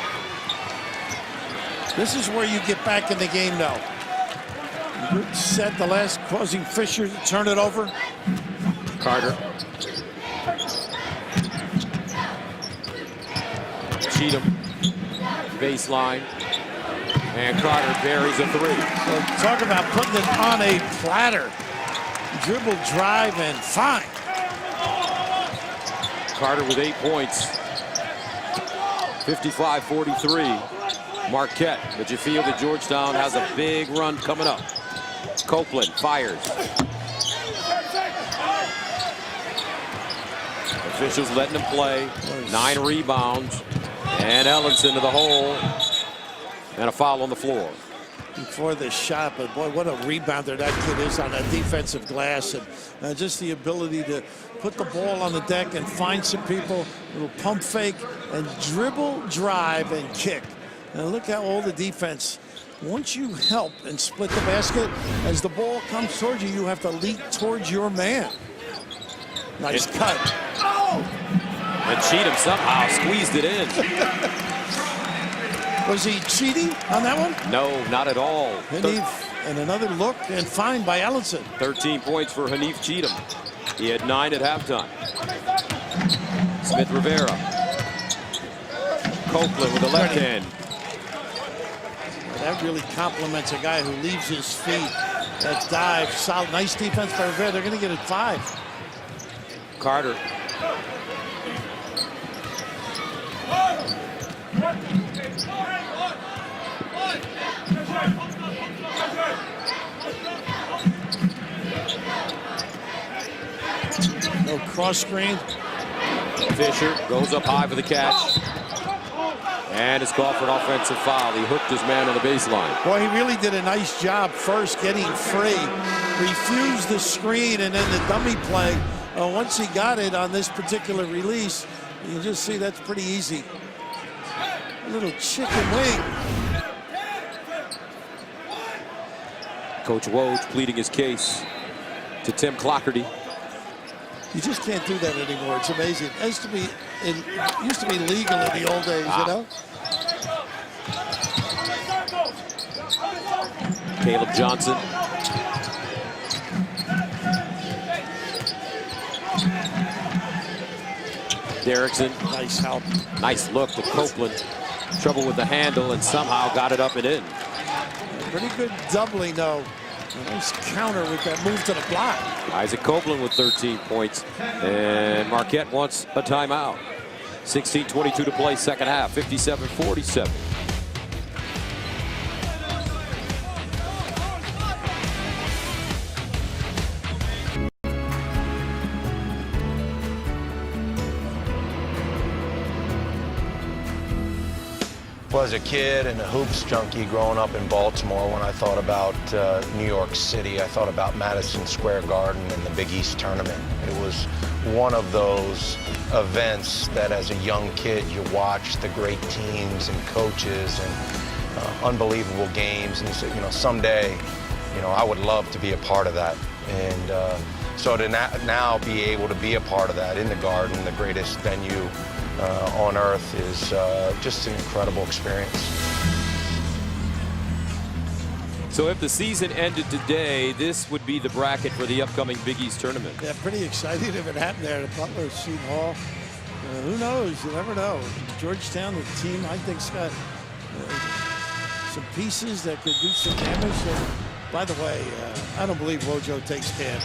This is where you get back in the game now. Good set, the last causing Fisher to turn it over. Carter. Cheatham. Baseline. And Carter buries a 3. So talk about putting it on a platter. Dribble, drive, and fine. Carter with 8 points. 55-43. Marquette. But you feel that Georgetown has a big run coming up. Copeland fires. Officials letting him play. 9 rebounds. And Ellenson to the hole. And a foul on the floor. Before the shot, but boy, what a rebounder that kid is on that defensive glass. And just the ability to put the ball on the deck and find some people, little pump fake, and dribble, drive, and kick. And look how all the defense, once you help and split the basket, as the ball comes towards you, you have to leap towards your man. Nice cut. And Cheatham somehow squeezed it in. Was he cheating on that one? No, not at all. And another look and fine by Ellenson. 13 points for Hanif Cheatham. He had 9 at halftime. Smith Rivera. Copeland with the left hand. That really compliments a guy who leaves his feet. That dive, solid, nice defense by Rivera. They're going to get it 5. Carter. No cross screen. Fisher goes up high for the catch. And is called for an offensive foul. He hooked his man on the baseline. Boy, he really did a nice job first getting free. Refused the screen and then the dummy play. Once he got it on this particular release, you can just see that's pretty easy. A little chicken wing. Coach Woj pleading his case to Tim Clockerty. You just can't do that anymore. It's amazing. It used to be legal in the old days, you know? Caleb Johnson. Derrickson. Nice help. Nice look to Copeland. Trouble with the handle and somehow got it up and in. Pretty good doubling, though. A nice counter with that move to the block. Isaac Copeland with 13 points. And Marquette wants a timeout. 16:22 to play, second half, 57-47. was a kid and a hoops junkie growing up in Baltimore, when I thought about New York City, I thought about Madison Square Garden and the Big East tournament. It was one of those events that as a young kid you watch the great teams and coaches and unbelievable games, and you say, someday, I would love to be a part of that. And so to now be able to be a part of that in the Garden, the greatest venue on earth, is just an incredible experience. So if the season ended today, this would be the bracket for the upcoming Big East tournament. Yeah, pretty excited if it happened there at Butler Seton Hall. Who knows? You never know. Georgetown, the team, I think, has got some pieces that could do some damage. And by the way, I don't believe Rojo takes camp.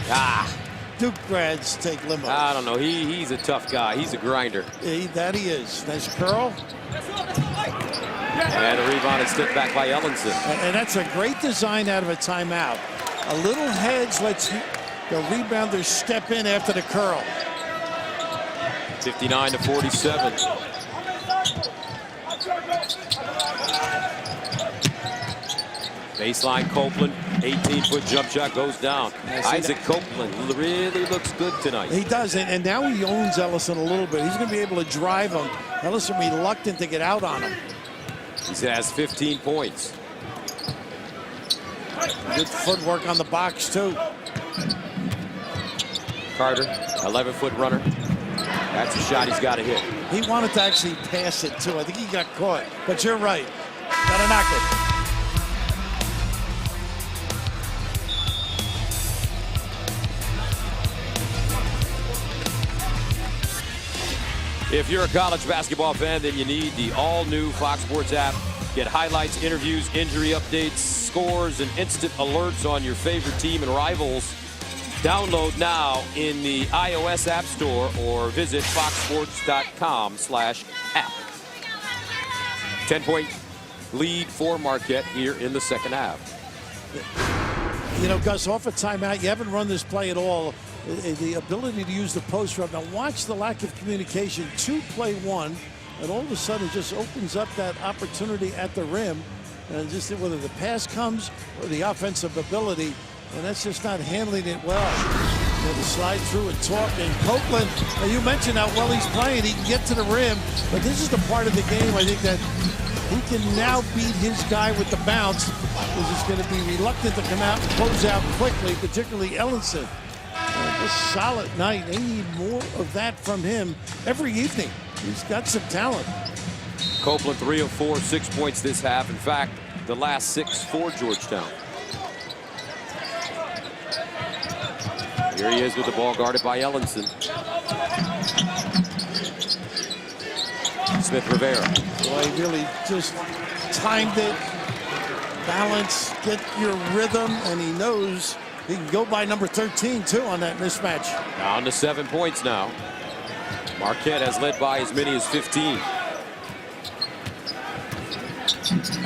Duke grads take limo. I don't know. He's a tough guy. He's a grinder. That he is. Nice curl. And a rebound is tipped back by Ellenson. And that's a great design out of a timeout. A little heads lets the rebounder step in after the curl. 59-47. Baseline Copeland, 18-foot jump shot goes down. Isaac Copeland really looks good tonight. He does, and now he owns Ellison a little bit. He's going to be able to drive him. Ellison reluctant to get out on him. He has 15 points. Good footwork on the box, too. Carter, 11-foot runner. That's a shot he's got to hit. He wanted to actually pass it, too. I think he got caught. But you're right. Got to knock it. If you're a college basketball fan, then you need the all-new Fox Sports app. Get highlights, interviews, injury updates, scores, and instant alerts on your favorite team and rivals. Download now in the iOS App Store or visit foxsports.com/app. 10-point lead for Marquette here in the second half. Gus, off a timeout, you haven't run this play at all. The ability to use the post rub. Now watch the lack of communication. 2-play-1, and all of a sudden it just opens up that opportunity at the rim. And just whether the pass comes or the offensive ability, and that's just not handling it well. To slide through and talk. And Copeland, you mentioned how well he's playing. He can get to the rim, but this is the part of the game I think that he can now beat his guy with the bounce. He's just going to be reluctant to come out and close out quickly, particularly Ellenson. A solid night. They need more of that from him every evening. He's got some talent. Copeland 3 of 4, 6 points this half. In fact, the last 6 for Georgetown. Here he is with the ball guarded by Ellenson. Smith Rivera. Boy, he really just timed it. Balance, get your rhythm, and he knows he can go by number 13, too, on that mismatch. Down to 7 points now. Marquette has led by as many as 15.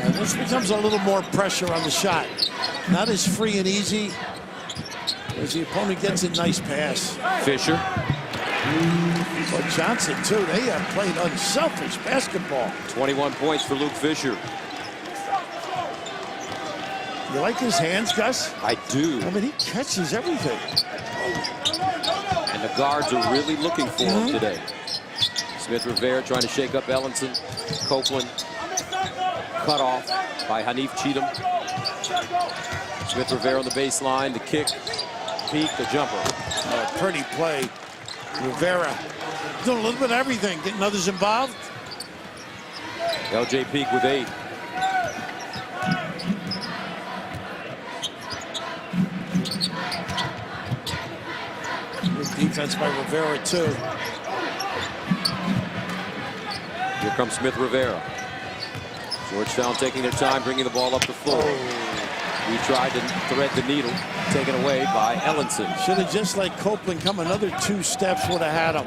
And this becomes a little more pressure on the shot. Not as free and easy as the opponent gets a nice pass. Fisher. But Johnson, too, they have played unselfish basketball. 21 points for Luke Fisher. You like his hands, Gus? I do. I mean, he catches everything. And the guards are really looking for him today. Smith Rivera trying to shake up Ellenson. Copeland cut off by Hanif Cheatham. Smith Rivera on the baseline. The kick, peek, the jumper. Oh, pretty play. Rivera doing a little bit of everything, getting others involved. LJ Peak with 8. Good defense by Rivera, too. Here comes Smith Rivera. Georgetown taking their time, bringing the ball up the floor. He tried to thread the needle, taken away by Ellenson. Should have just let Copeland come another 2 steps, would have had him.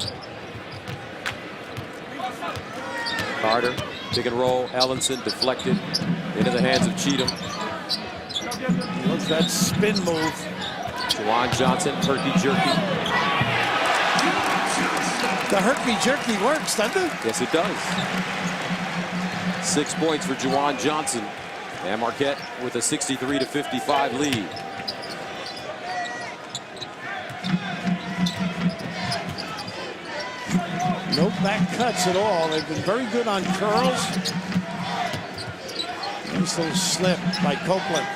Carter, pick and roll. Ellenson deflected into the hands of Cheatham. Look at that spin move. Juwan Johnson, herky-jerky. The herky-jerky works, doesn't it? Yes, it does. 6 points for Juwan Johnson. And Marquette with a 63-55 lead. No back cuts at all. They've been very good on curls. Nice little slip by Copeland.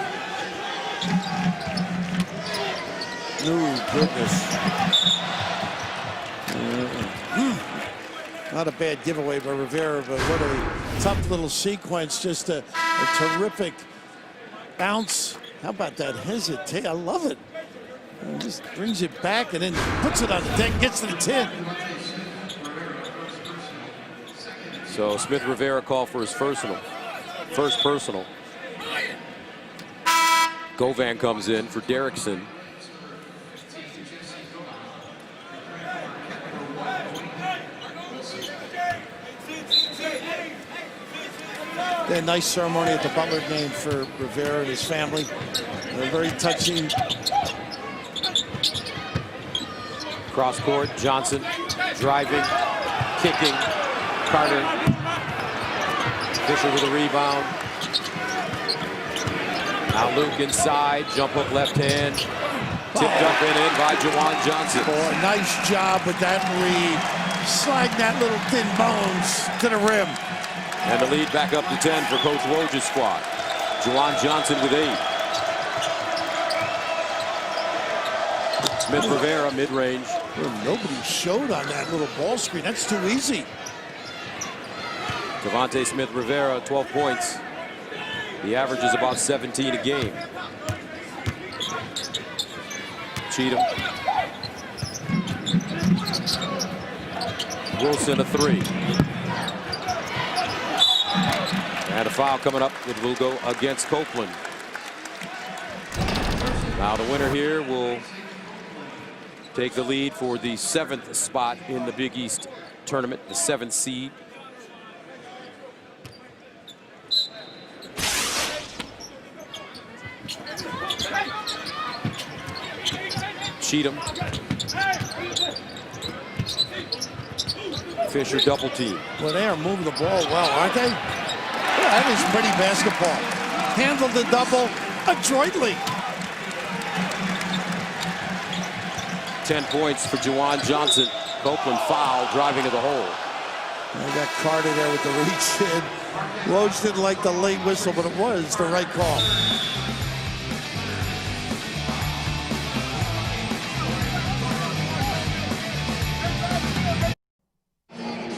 Oh, goodness. Not a bad giveaway by Rivera, but what a tough little sequence. Just a terrific bounce. How about that hesitate? I love it. And just brings it back and then puts it on the deck, gets to the tin. So Smith Rivera called for his first personal. Govan comes in for Derrickson. A nice ceremony at the Butler game for Rivera and his family. Very touching. Cross court, Johnson driving, kicking. Carter. Fisher with a rebound. Now Luke inside, jump hook left hand. Tipped up and in by Juwan Johnson. Boy, nice job with that read. Sliding that little thin bones to the rim. And the lead back up to 10 for Coach Woj's squad. Juwan Johnson with 8. Smith Rivera mid-range. Well, nobody showed on that little ball screen. That's too easy. Devontae Smith Rivera, 12 points. He averages about 17 a game. Cheatham. Wilson a 3. And a foul coming up. It will go against Copeland. Now the winner here will take the lead for the 7th spot in the Big East tournament, the 7th seed. Cheatham. Fisher double team. Well, they are moving the ball well, aren't they? Yeah, that is pretty basketball. Handled the double adroitly. 10 points for Juwan Johnson. Copeland foul, driving to the hole. I got Carter there with the reach in. Woj didn't like the late whistle, but it was the right call.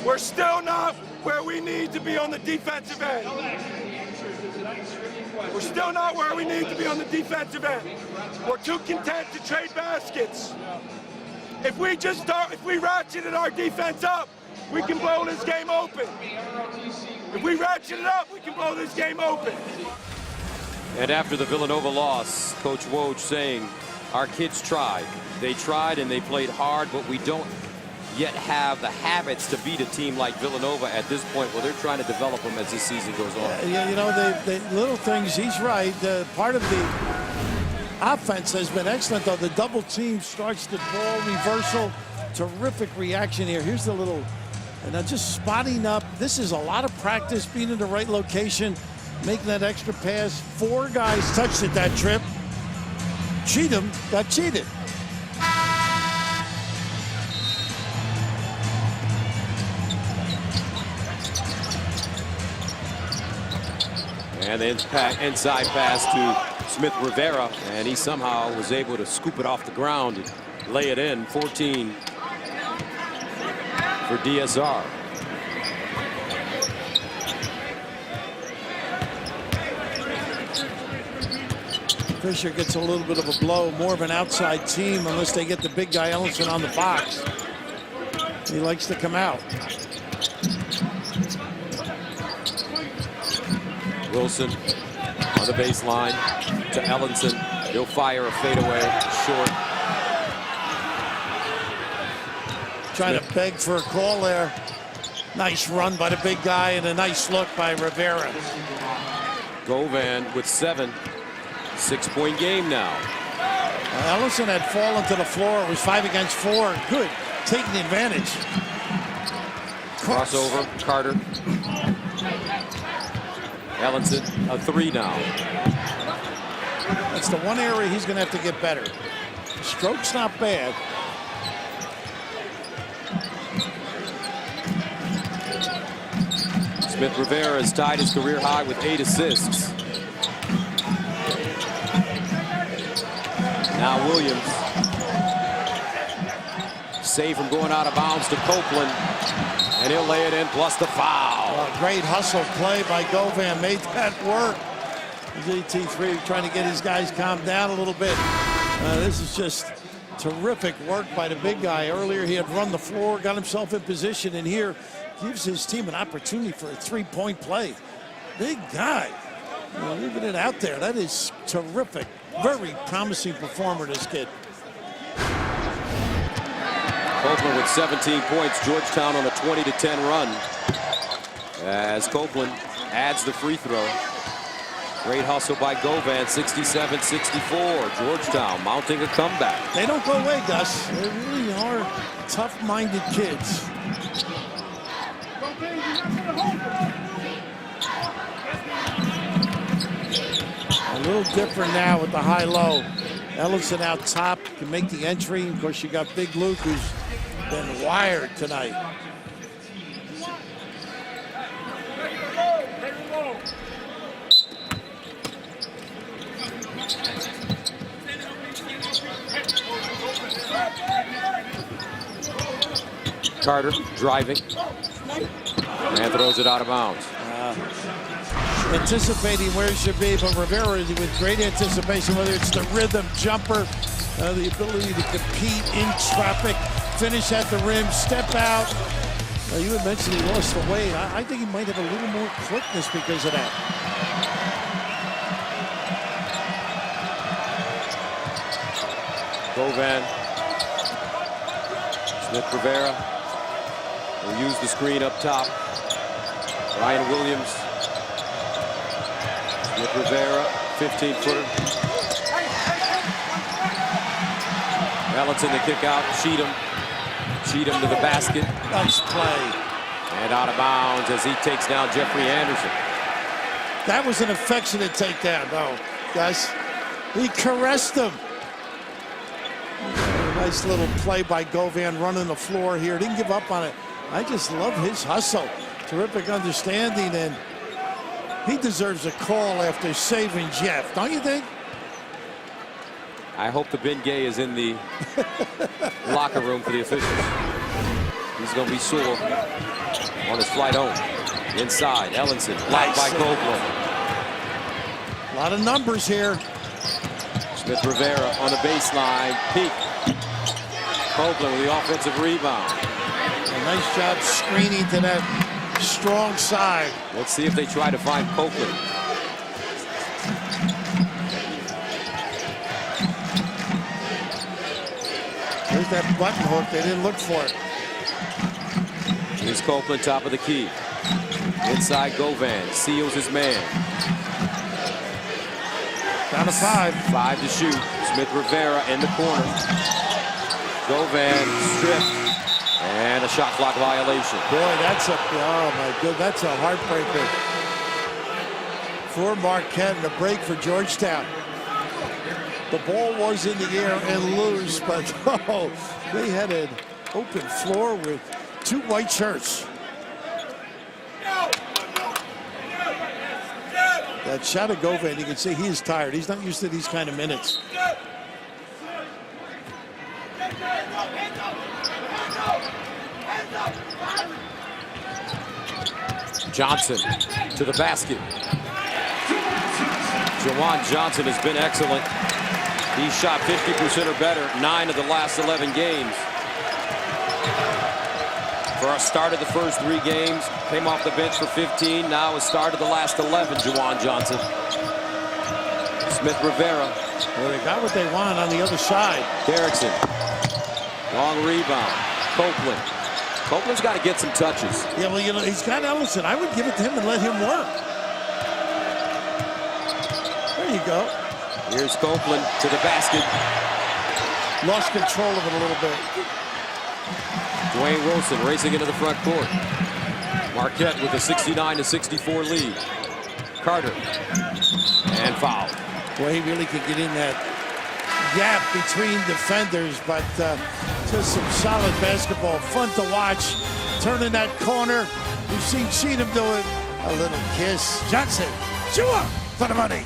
We're still not where we need to be on the defensive end. We're still not where we need to be on the defensive end. We're too content to trade baskets. If we ratcheted our defense up, we can blow this game open. If we ratchet it up, we can blow this game open. And after the Villanova loss, Coach Woj saying, our kids tried. They tried and they played hard, but we don't yet have the habits to beat a team like Villanova at this point. Well, they're trying to develop them as this season goes on. Yeah, you know, the little things, he's right. Part of the offense has been excellent, though. The double team starts the ball reversal. Terrific reaction here. Here's the little, and then just spotting up. This is a lot of practice, being in the right location, making that extra pass. 4 guys touched it that trip. Cheatham got cheated. And the inside pass to Smith Rivera, and he somehow was able to scoop it off the ground and lay it in. 14 for DSR. Fisher gets a little bit of a blow, more of an outside team unless they get the big guy Ellison on the box. He likes to come out. Wilson on the baseline to Ellison. He'll fire a fadeaway short. Trying to beg for a call there. Nice run by the big guy and a nice look by Rivera. Govan with 7. 6-point game now. Ellison had fallen to the floor. It was 5 against 4. Good, taking advantage. Crossover, Carter. Ellenson, a 3 now. That's the one area he's going to have to get better. Stroke's not bad. Smith Rivera has tied his career high with 8 assists. Now Williams. Save from going out of bounds to Copeland. And he'll lay it in, plus the foul. Great hustle play by Govan. Made that work. GT3 trying to get his guys calmed down a little bit. This is just terrific work by the big guy. Earlier he had run the floor, got himself in position, and here gives his team an opportunity for a 3-point play. Big guy. Leaving it out there. That is terrific. Very promising performer, this kid. Copeland with 17 points. Georgetown on a 20-10 run. As Copeland adds the free throw. Great hustle by Govan, 67-64. Georgetown mounting a comeback. They don't go away, Gus. They really are tough-minded kids. A little different now with the high-low. Ellenson out top can make the entry. Of course, you got Big Luke, who's been wired tonight. Carter driving and throws it out of bounds. Anticipating where it should be, but Rivera with great anticipation, whether it's the rhythm jumper, the ability to compete in traffic, finish at the rim, step out. You had mentioned he lost the weight. I think he might have a little more quickness because of that. Govan. Smith Rivera will use the screen up top. Ryan Williams. Smith Rivera, 15-footer. Ellenson to kick out. Cheatham. Cheatham to the basket. Nice play. And out of bounds as he takes down Jeffrey Anderson. That was an affectionate takedown, though, guys. He caressed him. Nice little play by Govan running the floor here. Didn't give up on it. I just love his hustle. Terrific understanding, and he deserves a call after saving Jeff, don't you think? I hope the Ben Gay is in the locker room for the officials. He's going to be sore on his flight home. Inside, Ellenson, blocked by Copeland. A lot of numbers here. Smith Rivera on the baseline, peak. Copeland with the offensive rebound. A nice job screening to that strong side. Let's see if they try to find Copeland. There's that button hook. They didn't look for it. Here's Copeland, top of the key. Inside, Govan seals his man. Down to 5. 5 to shoot. Smith Rivera in the corner. Govan stripped. And a shot clock violation. Boy, that's a, oh my good, that's a heartbreaker for Marquette and a break for Georgetown. The ball was in the air and loose, but oh, they had an open floor with 2 white shirts. That shot of Govan, you can see he is tired. He's not used to these kind of minutes. Johnson to the basket. Jawan Johnson has been excellent. He's shot 50% or better 9 of the last 11 games. For a start of the first 3 games, came off the bench for 15. Now a start of the last 11, Jawan Johnson. Smith Rivera. Well, they got what they want on the other side. Derrickson. Long rebound. Copeland. Copeland's got to get some touches. Yeah, well, you know, he's got Ellenson. I would give it to him and let him work. There you go. Here's Copeland to the basket. Lost control of it a little bit. Dwayne Wilson racing into the front court. Marquette with a 69-64 lead. Carter. And foul. Well, he really could get in that gap between defenders, but just some solid basketball. Fun to watch. Turning that corner. You've seen him do it. A little kiss. Johnson, Chua for the money.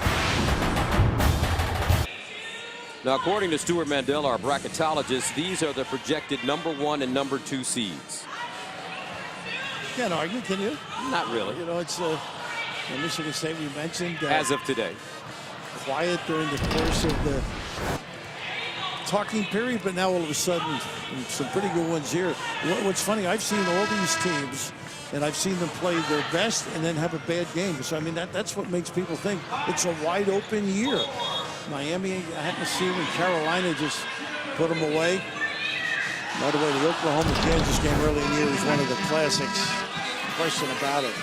Now, according to Stuart Mandel, our bracketologist, these are the projected #1 and #2 seeds. Can't argue, can you? Not really. You know, it's Michigan State we mentioned. As of today. Quiet during the course of the talking period, but now all of a sudden some pretty good ones here. What's funny, I've seen all these teams and I've seen them play their best and then have a bad game. So I mean that's what makes people think it's a wide open year. Miami, I happened to see when Carolina just put them away. By the way, the Oklahoma-Kansas game early in the year was one of the classics. Question about it.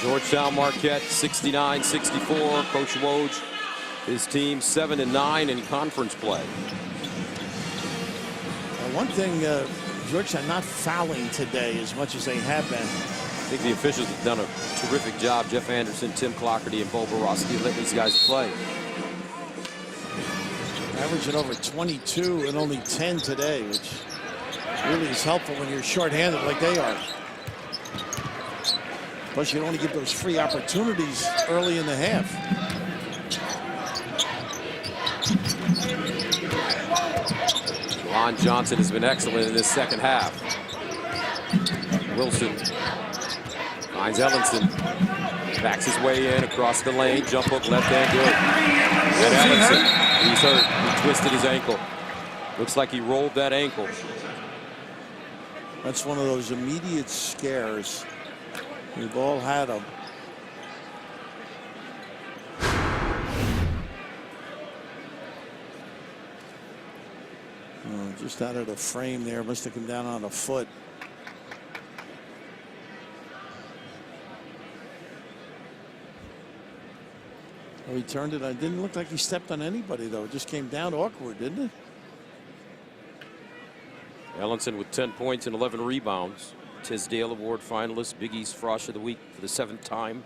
Georgetown, Marquette, 69-64. Coach Woj, his team 7-9 in conference play. One thing, Georgetown not fouling today as much as they have been. I think the officials have done a terrific job. Jeff Anderson, Tim Clockerty, and Bo Borowski let these guys play. Averaging over 22 and only 10 today, which really is helpful when you're shorthanded like they are. Plus, you don't want to give those free opportunities early in the half. Juwan Johnson has been excellent in this second half. Wilson finds Ellenson. Backs his way in across the lane. Jump hook left hand good. And Ellenson, he's hurt. He twisted his ankle. Looks like he rolled that ankle. That's one of those immediate scares. We've all had them. Just out of the frame there. Must have come down on a foot. Oh, he turned it. It didn't look like he stepped on anybody, though. It just came down awkward, didn't it? Ellenson with 10 points and 11 rebounds. Tisdale Award finalist, Big East Frosh of the Week for the 7th time.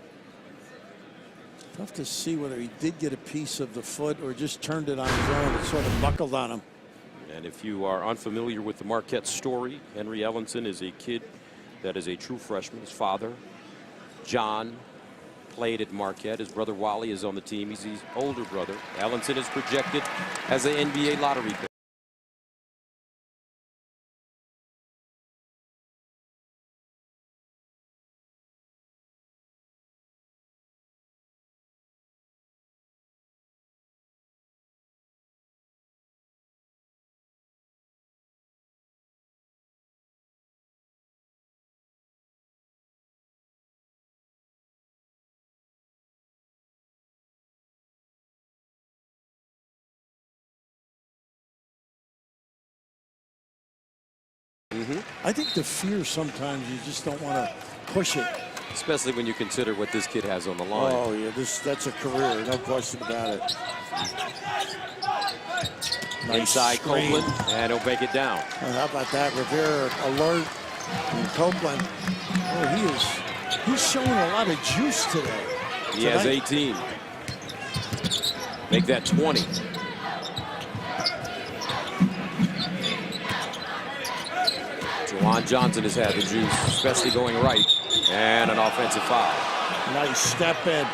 Tough to see whether he did get a piece of the foot or just turned it on his own. It sort of buckled on him. And if you are unfamiliar with the Marquette story, Henry Ellenson is a kid that is a true freshman. His father, John, played at Marquette. His brother Wally is on the team. He's his older brother. Ellenson is projected as an NBA lottery pick. I think the fear sometimes you just don't want to push it. Especially when you consider what this kid has on the line. Oh, yeah, that's a career, no question about it. Nice Inside screen. Copeland, and he'll make it down. How about that? Rivera alert. And Copeland. Oh, he's showing a lot of juice today. He has 18. Make that 20. Juwan Johnson has had the juice, especially going right, and an offensive foul. Nice step in.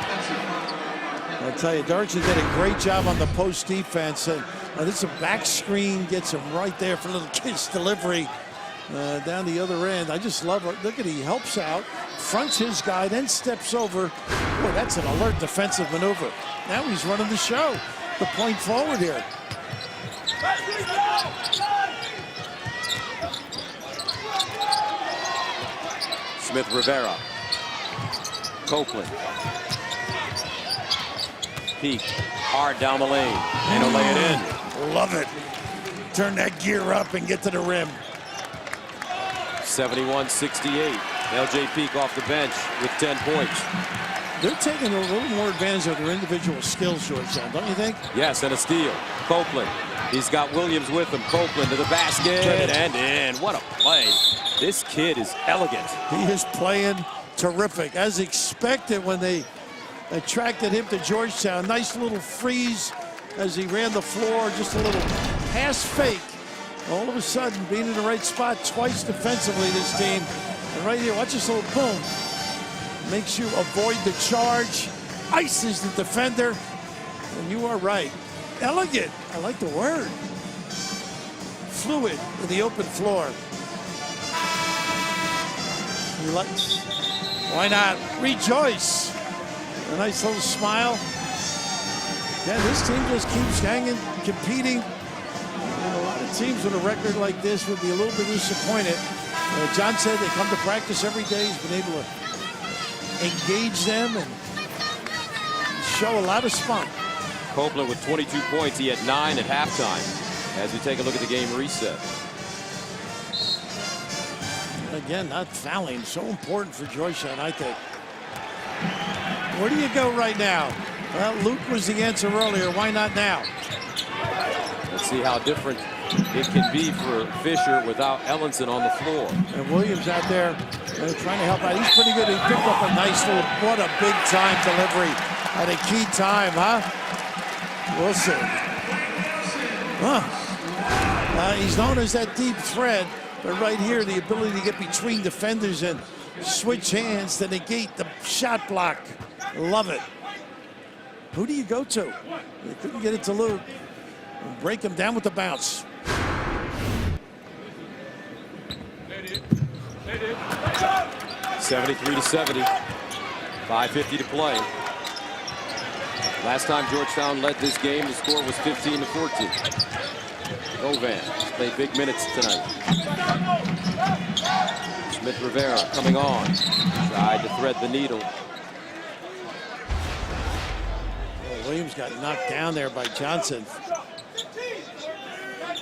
I'll tell you, Darkson did a great job on the post defense. And this is a back screen, gets him right there for a little kiss delivery down the other end. I just love it. Look at he helps out, fronts his guy, then steps over. Boy, that's an alert defensive maneuver. Now he's running the show. The point forward here. Smith Rivera. Copeland. Peak. Hard down the lane. And he'll lay it in. Love it. Turn that gear up and get to the rim. 71-68. LJ Peak off the bench with 10 points. They're taking a little more advantage of their individual skills, Georgetown, don't you think? Yes, and a steal. Copeland. He's got Williams with him. Copeland to the basket and in. What a play. This kid is elegant. He is playing terrific, as expected when they attracted him to Georgetown. Nice little freeze as he ran the floor, just a little pass fake. All of a sudden, being in the right spot twice defensively, this team. And right here, watch this little boom. Makes you avoid the charge, ices the defender, and you are right. Elegant, I like the word. Fluid in the open floor. Why not rejoice? A nice little smile. Yeah, this team just keeps hanging, competing. A lot of teams with a record like this would be a little bit disappointed. John said they come to practice every day. He's been able to engage them and show a lot of spunk. Copeland with 22 points. He had 9 at halftime. As we take a look at the game reset. Again, not fouling. So important for Georgetown, I think. Where do you go right now? Well, Luke was the answer earlier. Why not now? Let's see how different it can be for Fisher without Ellenson on the floor. And Williams out there trying to help out. He's pretty good. He picked up a nice little, what a big time delivery at a key time, huh? Wilson. He's known as that deep threat, but right here, the ability to get between defenders and switch hands to negate the shot block. Love it. Who do you go to? They couldn't get it to Luke. And break him down with the bounce. (73-70). 5:50 to play. Last time Georgetown led this game, the score was 15-14. Govan played big minutes tonight. Smith Rivera coming on. Tried to thread the needle. Williams got knocked down there by Johnson.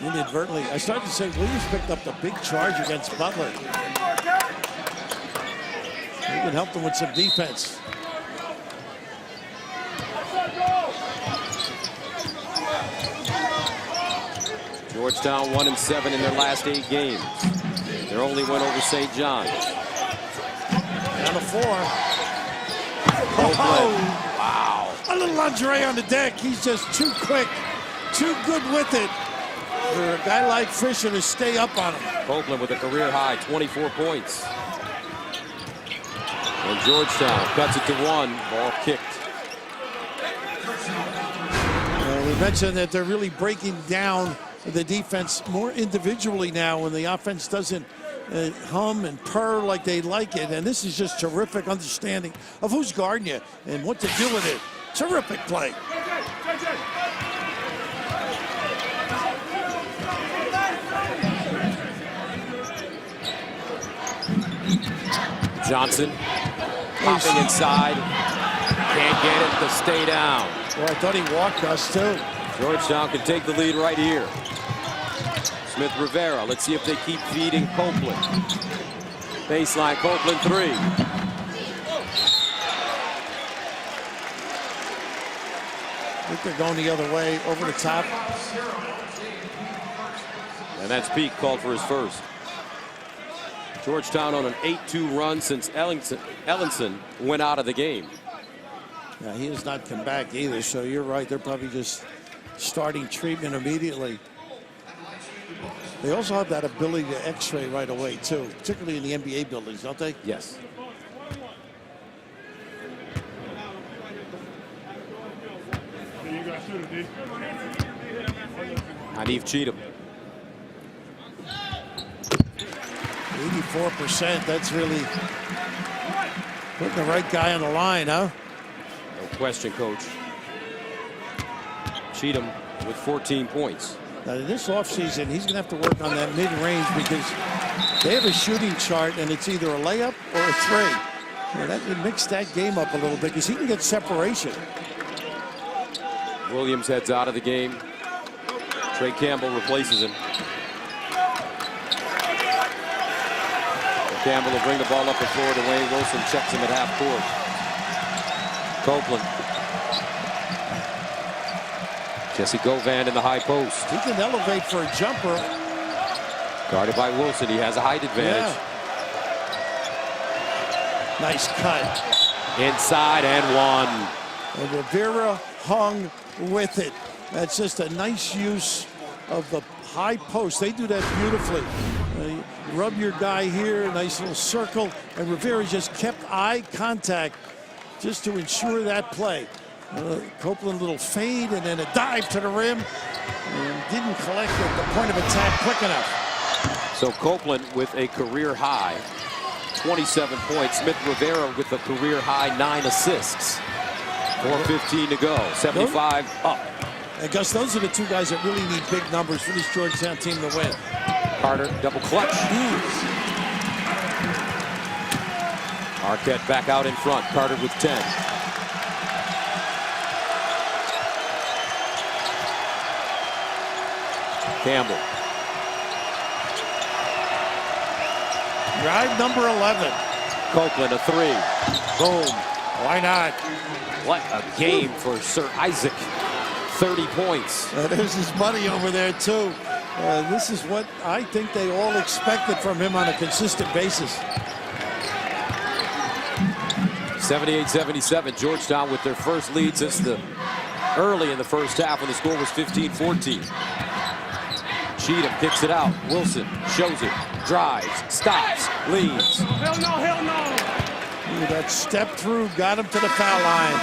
Inadvertently. I started to say Williams picked up the big charge against Butler. He can help them with some defense. Georgetown 1-7 in their last 8 games. Their only win over St. John's. Down to 4. Wow. A little lingerie on the deck. He's just too quick, too good with it for a guy like Fisher to stay up on him. Copeland with a career high 24 points. And Georgetown cuts it to 1. Ball kicked. We mentioned that they're really breaking down the defense more individually now when the offense doesn't hum and purr like they like it. And this is just terrific understanding of who's guarding you and what to do with it. Terrific play. Johnson popping inside. Can't get it to stay down. Well, I thought he walked us too. Georgetown can take the lead right here. Smith Rivera. Let's see if they keep feeding Copeland. Baseline Copeland 3. I think they're going the other way, over the top. And that's Peake called for his first. Georgetown on an 8-2 run since Ellenson went out of the game. Yeah, he has not come back either, so you're right. They're probably just starting treatment immediately. They also have that ability to x-ray right away, too, particularly in the NBA buildings, don't they? Yes. Hanif Cheatham. 84%, that's really putting the right guy on the line, huh? No question, Coach. Cheatham with 14 points. Now, in this offseason, he's going to have to work on that mid-range because they have a shooting chart, and it's either a layup or a 3. Yeah, that would mix that game up a little bit because he can get separation. Williams heads out of the game. Trey Campbell replaces him. Campbell will bring the ball up the floor to Wayne Wilson. Checks him at half court. Copeland. Jesse Govan in the high post. He can elevate for a jumper. Guarded by Wilson. He has a height advantage. Nice cut. Inside and one. And Rivera hung with it. That's just a nice use of the high post. They do that beautifully. You rub your guy here, nice little circle, and Rivera just kept eye contact just to ensure that play. Copeland, little fade, and then a dive to the rim. And didn't collect at the point of attack quick enough. So Copeland with a career high 27 points. Smith Rivera with a career high 9 assists. 4:15 to go. 75 up. And Gus, those are the two guys that really need big numbers for this Georgetown team to win. Carter double clutch. Marquette back out in front. Carter with 10. Campbell. Drive number 11. Copeland a 3. Boom. Why not? What a game for Sir Isaac. 30 points. There's his money over there too. This is what I think they all expected from him on a consistent basis. 78-77. Georgetown with their first lead since the early in the first half when the score was 15-14. Cheatham kicks it out. Wilson shows it. Drives. Stops. Leads. Hell no, hell no. Ooh, that step through got him to the foul line.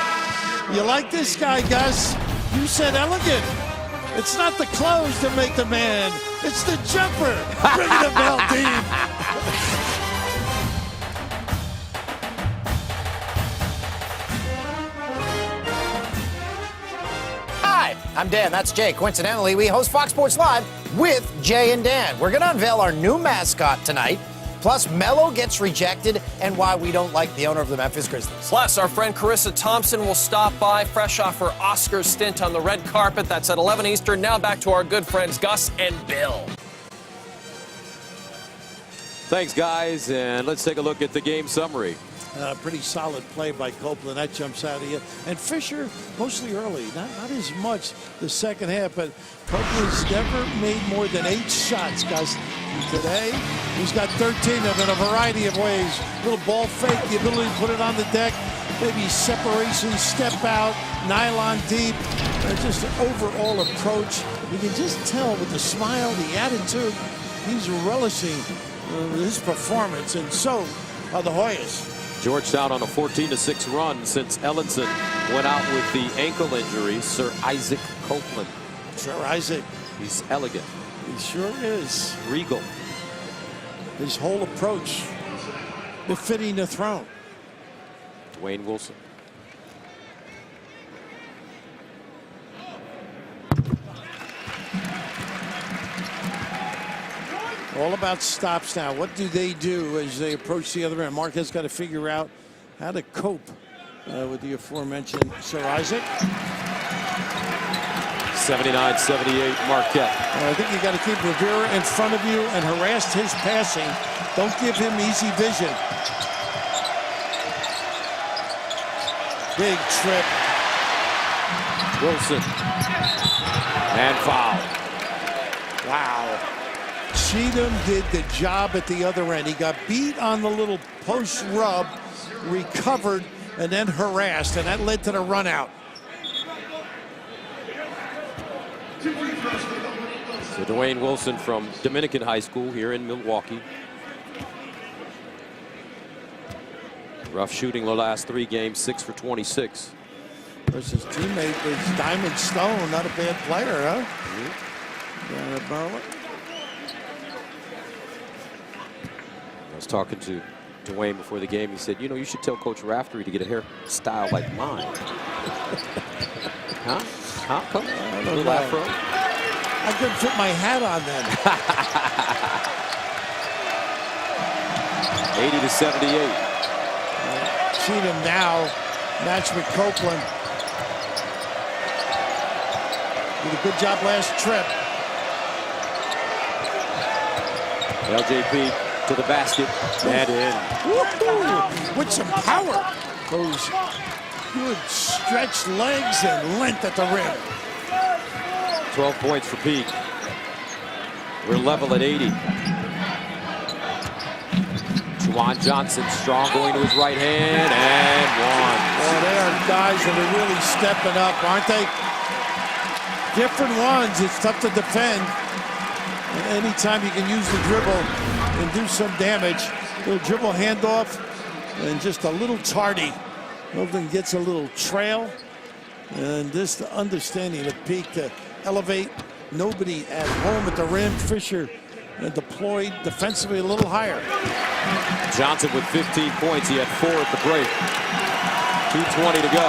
You like this guy, Gus? You said elegant. It's not the clothes that make the man. It's the jumper. Bring it to Valdine. Hi, I'm Dan. That's Jay. Coincidentally, we host Fox Sports Live with Jay and Dan. We're going to unveil our new mascot tonight. Plus, Melo gets rejected and why we don't like the owner of the Memphis Grizzlies. Plus, our friend Carissa Thompson will stop by fresh off her Oscar stint on the red carpet. That's at 11 Eastern. Now back to our good friends Gus and Bill. Thanks, guys, and let's take a look at the game summary. Pretty solid play by Copeland. That jumps out of you. And Fisher, mostly early. Not as much the second half, but Copeland's never made more than 8 shots, guys. Today, he's got 13 of them in a variety of ways. Little ball fake, the ability to put it on the deck, maybe separation, step out, nylon deep. Just an overall approach. You can just tell with the smile, the attitude, he's relishing his performance, and so are the Hoyas. Georgetown on a 14-6 run since Ellenson went out with the ankle injury. Sir Isaac Copeland. Sir Isaac. He's elegant. He sure is. Regal. His whole approach befitting the throne. Dwayne Wilson. All about stops now. What do they do as they approach the other end? Marquette's got to figure out how to cope with the aforementioned Sir Isaac. 79-78 Marquette. I think you got to keep Rivera in front of you and harass his passing. Don't give him easy vision. Big trip. Wilson. And foul. Wow. Cheatham did the job at the other end. He got beat on the little post rub, recovered, and then harassed, and that led to the run out. So Dwayne Wilson from Dominican High School here in Milwaukee. Rough shooting the last 3 games, 6 for 26. Versus teammate is Diamond Stone, not a bad player, huh? Down at Maryland. I was talking to Dwayne before the game. He said, you know, you should tell Coach Raftery to get a hairstyle like mine. Huh? Huh? Come on. A little afro. I couldn't fit my hat on then. 80-78. Cheatham now matched with Copeland. Did a good job last trip. LJP to the basket and in. With some power. Those good stretched legs and length at the rim. 12 points for Pete. We're level at 80. Juwan Johnson, strong going to his right hand, and one. Well, they are guys that are really stepping up, aren't they? Different ones. It's tough to defend. And anytime you can use the dribble and do some damage, little dribble handoff, and just a little tardy. Milton gets a little trail, and this the understanding the peak to elevate. Nobody at home at the rim. Fisher deployed defensively a little higher. Johnson with 15 points. He had 4 at the break. 2:20 to go.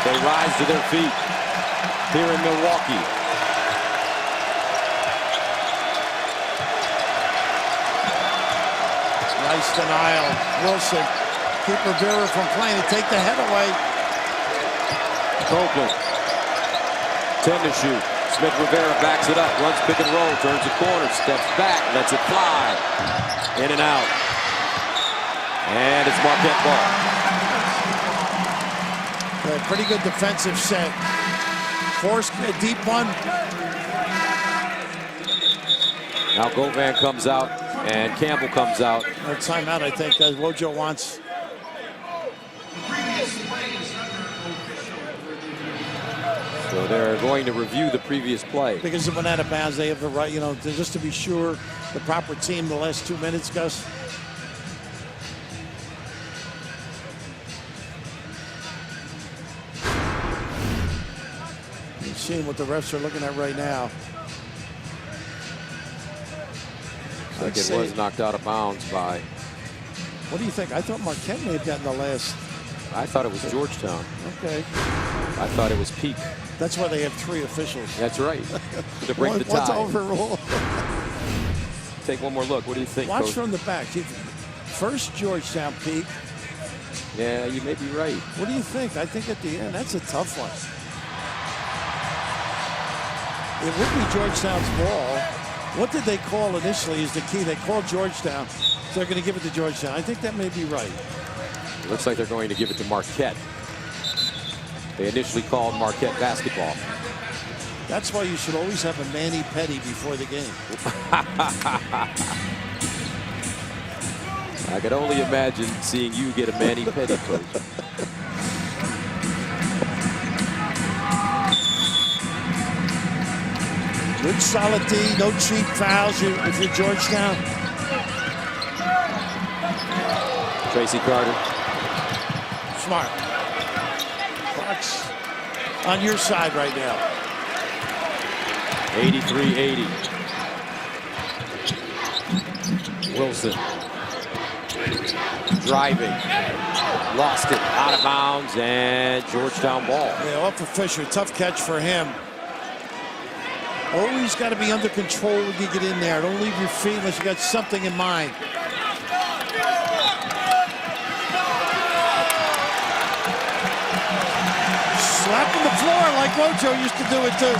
They rise to their feet here in Milwaukee. Nice denial. Wilson. Keep Rivera from playing to take the head away. Copeland. 10 to shoot. Smith Rivera backs it up, runs pick and roll, turns the corner, steps back, lets it fly. In and out. And it's Marquette ball. Pretty good defensive set. Forced a deep one. Now Govan comes out and Campbell comes out. No timeout, I think, that Wojo wants. So they're going to review the previous play. Because it went out of bounds, they have the right, just to be sure, the proper team the last 2 minutes, Gus. You're seeing what the refs are looking at right now. Like it was knocked out of bounds by. What do you think? I thought Marquette may have gotten the last. I thought it was Georgetown. Okay. I thought it was Peak. That's why they have 3 officials. That's right. To break the tie. What's overrule? Take one more look. What do you think, Watch Coach? from the back. First Georgetown Peak. Yeah, you may be right. What do you think? I think at the end, that's a tough one. It would be Georgetown's ball. What did they call initially is the key. They called Georgetown, so they're going to give it to Georgetown. I think that may be right. It looks like they're going to give it to Marquette. They initially called Marquette basketball. That's why you should always have a mani-pedi before the game. I could only imagine seeing you get a mani-pedi, Coach. Good solid D, no cheap fouls if you're Georgetown. Tracy Carter. Smart. Clark's on your side right now. 83-80. Wilson. Driving. Lost it. Out of bounds. And Georgetown ball. Yeah, off of Fisher. Tough catch for him. Always got to be under control when you get in there. Don't leave your feet unless you got something in mind. Slapping the floor like Wojo used to do it too.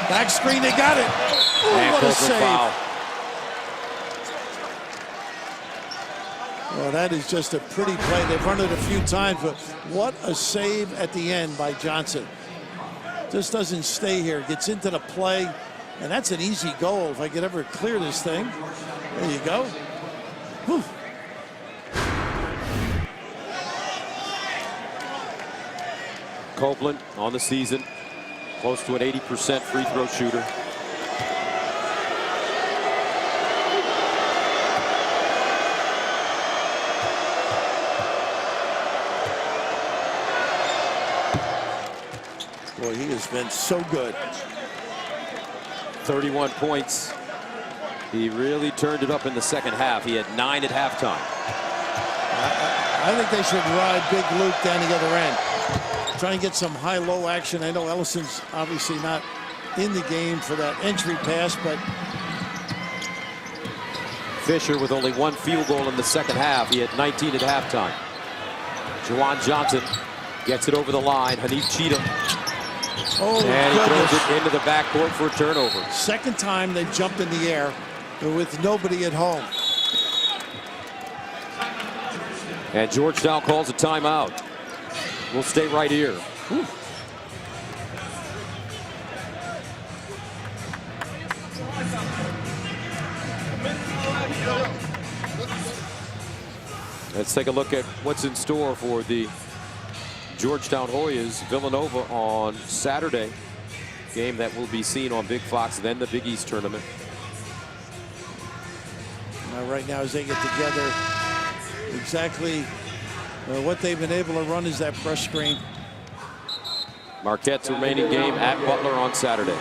Back screen, they got it. Ooh, and what a save. Foul. Well, that is just a pretty play. They've run it a few times, but what a save at the end by Johnson. Just doesn't stay here. Gets into the play, and that's an easy goal if I could ever clear this thing. There you go. Whew. Copeland on the season, close to an 80% free throw shooter. Boy, he has been so good. 31 points. He really turned it up in the second half. He had 9 at halftime. I think they should ride Big Luke down the other end. Try and get some high-low action. I know Ellison's obviously not in the game for that entry pass, but Fisher with only 1 field goal in the second half. He had 19 at halftime. Juwan Johnson gets it over the line. Hanif Cheatham. oh, And he goodness. throws it into the backcourt for a turnover. Second time they've jumped in the air with nobody at home. And Georgetown calls a timeout. We'll stay right here. Whew. Let's take a look at what's in store for the Georgetown Hoyas. Villanova on Saturday. Game that will be seen on Big Fox, then the Big East tournament. Right now, as they get together, exactly what they've been able to run is that brush screen. Marquette's remaining game at Butler on Saturday.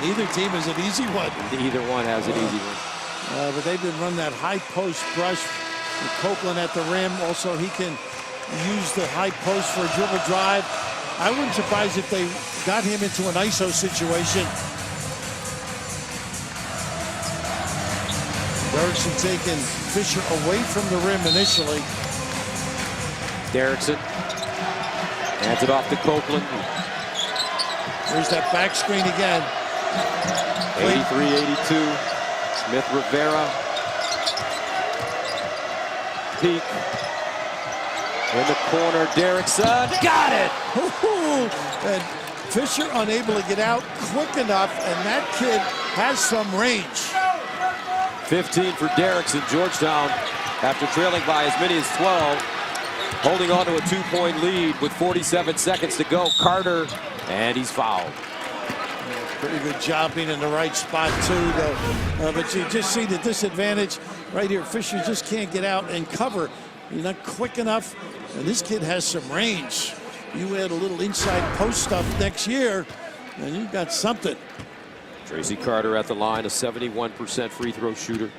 Neither team is an easy one. Either one has an easy one. But they've been running that high post brush with Copeland at the rim. Also, he can use the high post for a dribble drive. I wouldn't be surprised if they got him into an ISO situation. Derrickson taking Fisher away from the rim initially. Derrickson hands it off to Copeland. There's that back screen again. 83-82. Smith Rivera. Peak. In the corner, Derrickson. Got it! And Fisher unable to get out quick enough, and that kid has some range. 15 for Derrickson. Georgetown, after trailing by as many as 12, holding on to a 2-point lead with 47 seconds to go. Carter, and he's fouled. Pretty good job being in the right spot, too, though. But you just see the disadvantage right here. Fisher just can't get out and cover. He's not quick enough, and this kid has some range. You add a little inside post stuff next year, and you've got something. Tracy Carter at the line, a 71% free throw shooter.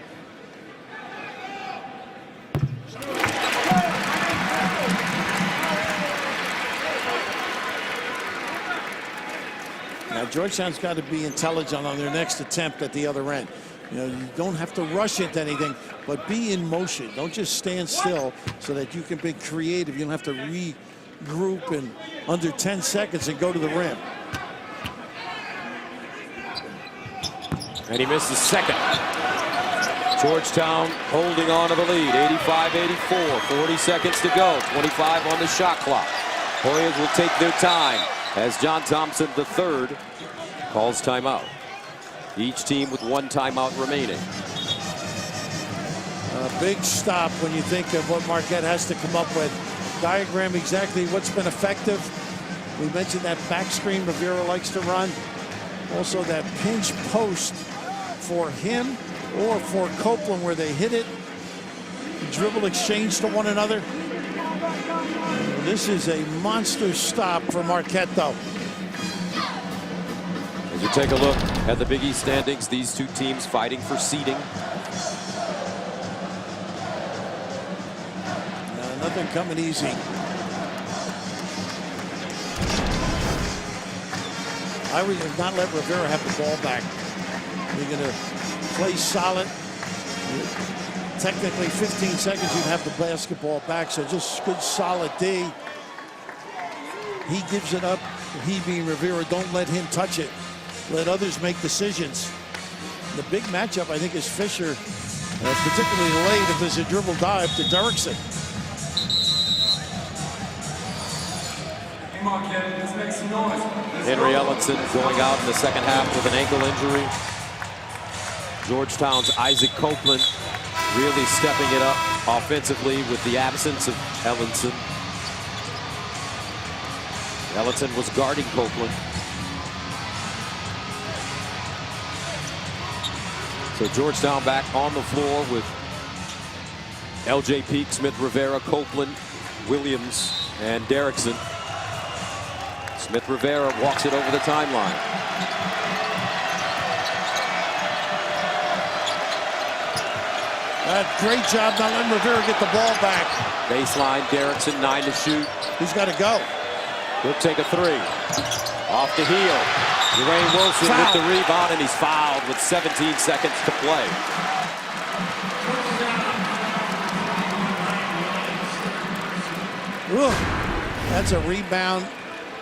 Now, Georgetown's got to be intelligent on their next attempt at the other end. You know, you don't have to rush into anything, but be in motion. Don't just stand still so that you can be creative. You don't have to regroup in under 10 seconds and go to the rim. And he missed the second. Georgetown holding on to the lead, 85-84, 40 seconds to go, 25 on the shot clock. Hoyas will take their time as John Thompson III calls timeout. Each team with one timeout remaining. A big stop when you think of what Marquette has to come up with. Diagram exactly what's been effective. We mentioned that back screen Rivera likes to run. Also that pinch post for him or for Copeland where they hit it. Dribble exchange to one another. This is a monster stop for Marquette, though. As you take a look at the Big East standings, these two teams fighting for seeding. Nothing coming easy. I would not let Rivera have the ball back. You're going to play solid. Technically 15 seconds you'd have the basketball back, so just good solid D. He gives it up. He being Rivera, don't let him touch it. Let others make decisions. The big matchup, I think, is Fisher, particularly late if there's a dribble dive to Derrickson. Henry Ellenson going out in the second half with an ankle injury. Georgetown's Isaac Copeland really stepping it up offensively with the absence of Ellenson. Ellenson was guarding Copeland. So Georgetown back on the floor with L.J. Peak, Smith Rivera, Copeland, Williams, and Derrickson. Smith Rivera walks it over the timeline. Great job not letting Rivera get the ball back. Baseline, Derrickson, 9 to shoot. He's got to go. He'll take a three. Off the heel. Dwayne Wilson with the rebound, and he's fouled with 17 seconds to play. Ooh, that's a rebound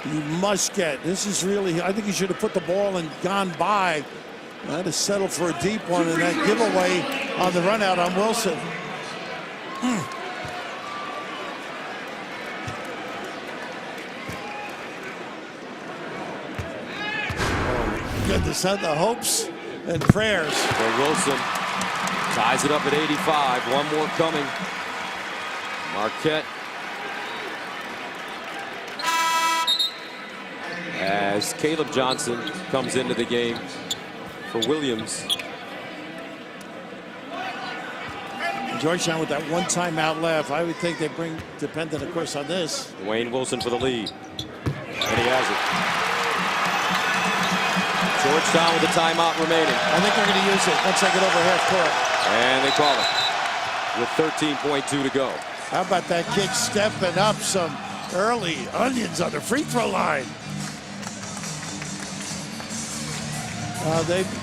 you must get. This is really, I think he should have put the ball and gone by. That is settled for a deep one, and that giveaway on the run out on Wilson. Oh, goodness, had the hopes and prayers. So Wilson ties it up at 85. One more coming. Marquette as Caleb Johnson comes into the game for Williams. Georgetown with that one timeout left. I would think they bring, dependent of course on this. Wayne Wilson for the lead. And he has it. Georgetown with a timeout remaining. I think they're going to use it once they get over half court. And they call it with 13.2 to go. How about that kid stepping up some early onions on the free throw line?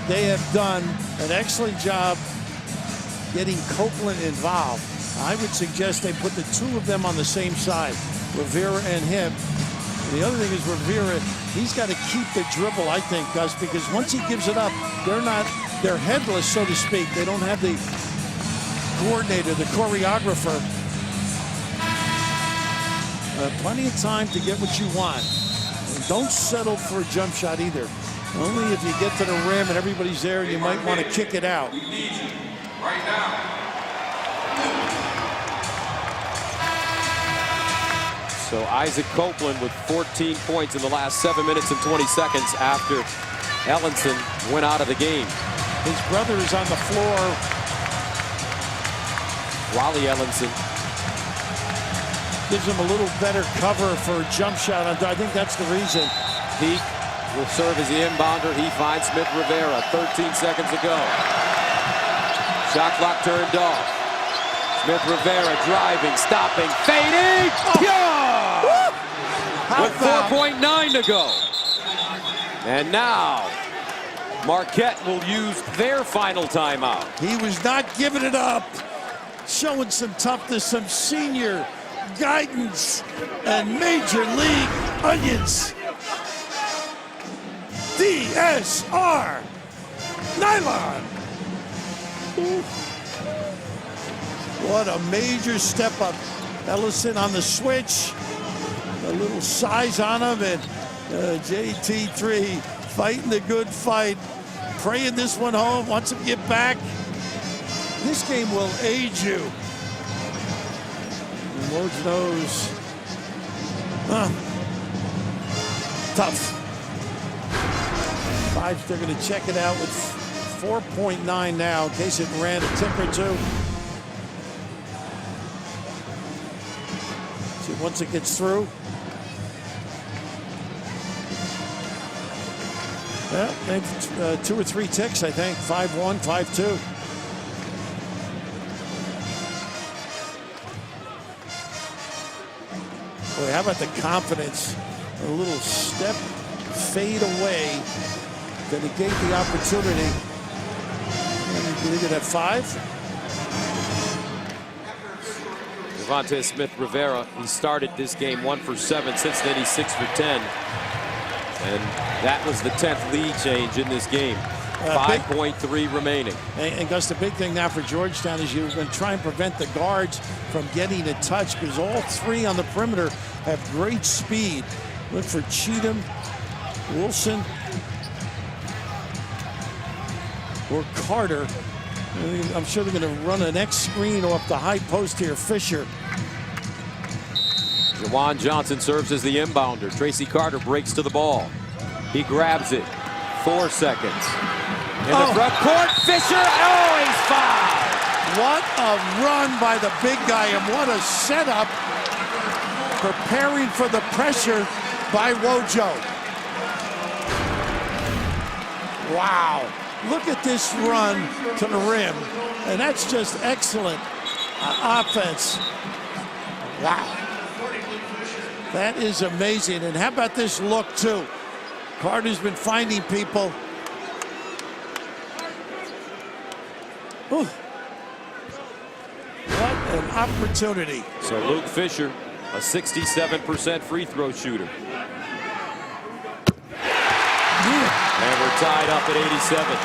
They have done an excellent job getting Copeland involved. I would suggest they put the two of them on the same side, Rivera and him. The other thing is Rivera, he's got to keep the dribble, I think, Gus, because once he gives it up, they're headless, so to speak. They don't have the coordinator, the choreographer. Plenty of time to get what you want. And don't settle for a jump shot either. Only if you get to the rim and everybody's there, you might want to kick it out. Right now. So Isaac Copeland with 14 points in the last 7 minutes and 20 seconds after Ellenson went out of the game. His brother is on the floor. Wally Ellenson gives him a little better cover for a jump shot. I think that's the reason. He will serve as the inbounder. He finds Smith Rivera 13 seconds ago. Shot clock turned off. Smith Rivera driving, stopping, fading. Yeah! With 4.9 to go. And now Marquette will use their final timeout. He was not giving it up. Showing some toughness, some senior guidance, and major league onions. DSR Nylon. Ooh. What a major step up. Ellison on the switch. A little size on him, and JT3 fighting the good fight. Praying this one home, wants him to get back. This game will age you. And Lord knows. Tough. Fives, they're going to check it out with 4.9 now in case it ran a tick or two. See, once it gets through. Yeah, maybe 2 or 3 ticks, I think. 5-1, 5-2. Boy, how about the confidence? A little step fade away to negate the opportunity. And leave it at 5. Devontae Smith Rivera, he started this game 1 for 7. Since then, he's 6 for 10. And that was the 10th lead change in this game. 5.3 remaining. And Gus, the big thing now for Georgetown is you're going to try and prevent the guards from getting a touch, because all 3 on the perimeter have great speed. Look for Cheatham, Wilson, or Carter. I'm sure they're going to run an X screen off the high post here. Fisher. Jawan Johnson serves as the inbounder. Tracy Carter breaks to the ball. He grabs it. 4 seconds. In the front court, Fisher. Oh, he's fouled. What a run by the big guy, and what a setup. Preparing for the pressure by Wojo. Wow. Look at this run to the rim. And that's just excellent offense. Wow. That is amazing. And how about this look, too? Carter's been finding people. Ooh. What an opportunity. So Luke Fisher, a 67% free throw shooter. And we're tied up at 87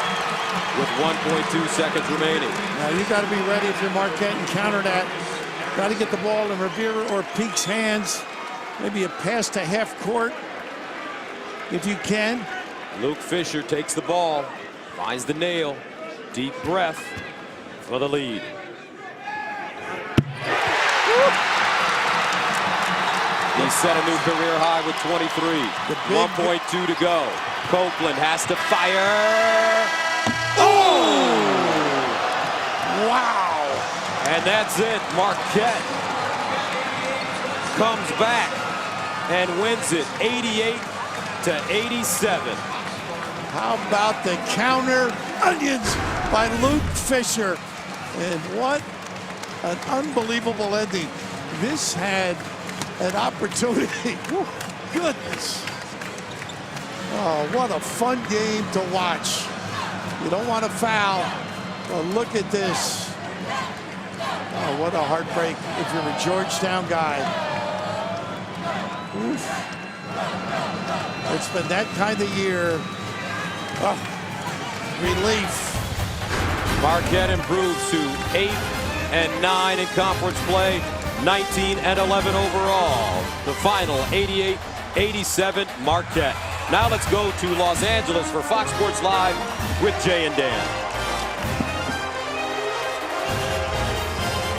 with 1.2 seconds remaining. Now you got to be ready if you're Marquette and counter that. Got to get the ball in Rivera or Peake's hands. Maybe a pass to half court if you can. Luke Fisher takes the ball, finds the nail, deep breath for the lead. He set a new career high with 23. 1.2 to go. Copeland has to fire. Oh! Wow. And that's it. Marquette comes back and wins it 88-87. How about the counter onions by Luke Fisher? And what an unbelievable ending. This had an opportunity. Whew, goodness. Oh, what a fun game to watch. You don't want to foul, but look at this. Oh, what a heartbreak if you're a Georgetown guy. Oof. It's been that kind of year. Oh, relief. Marquette improves to 8-9 in conference play, 19-11 overall. The final 88-87 Marquette. Now let's go to Los Angeles for Fox Sports Live with Jay and Dan.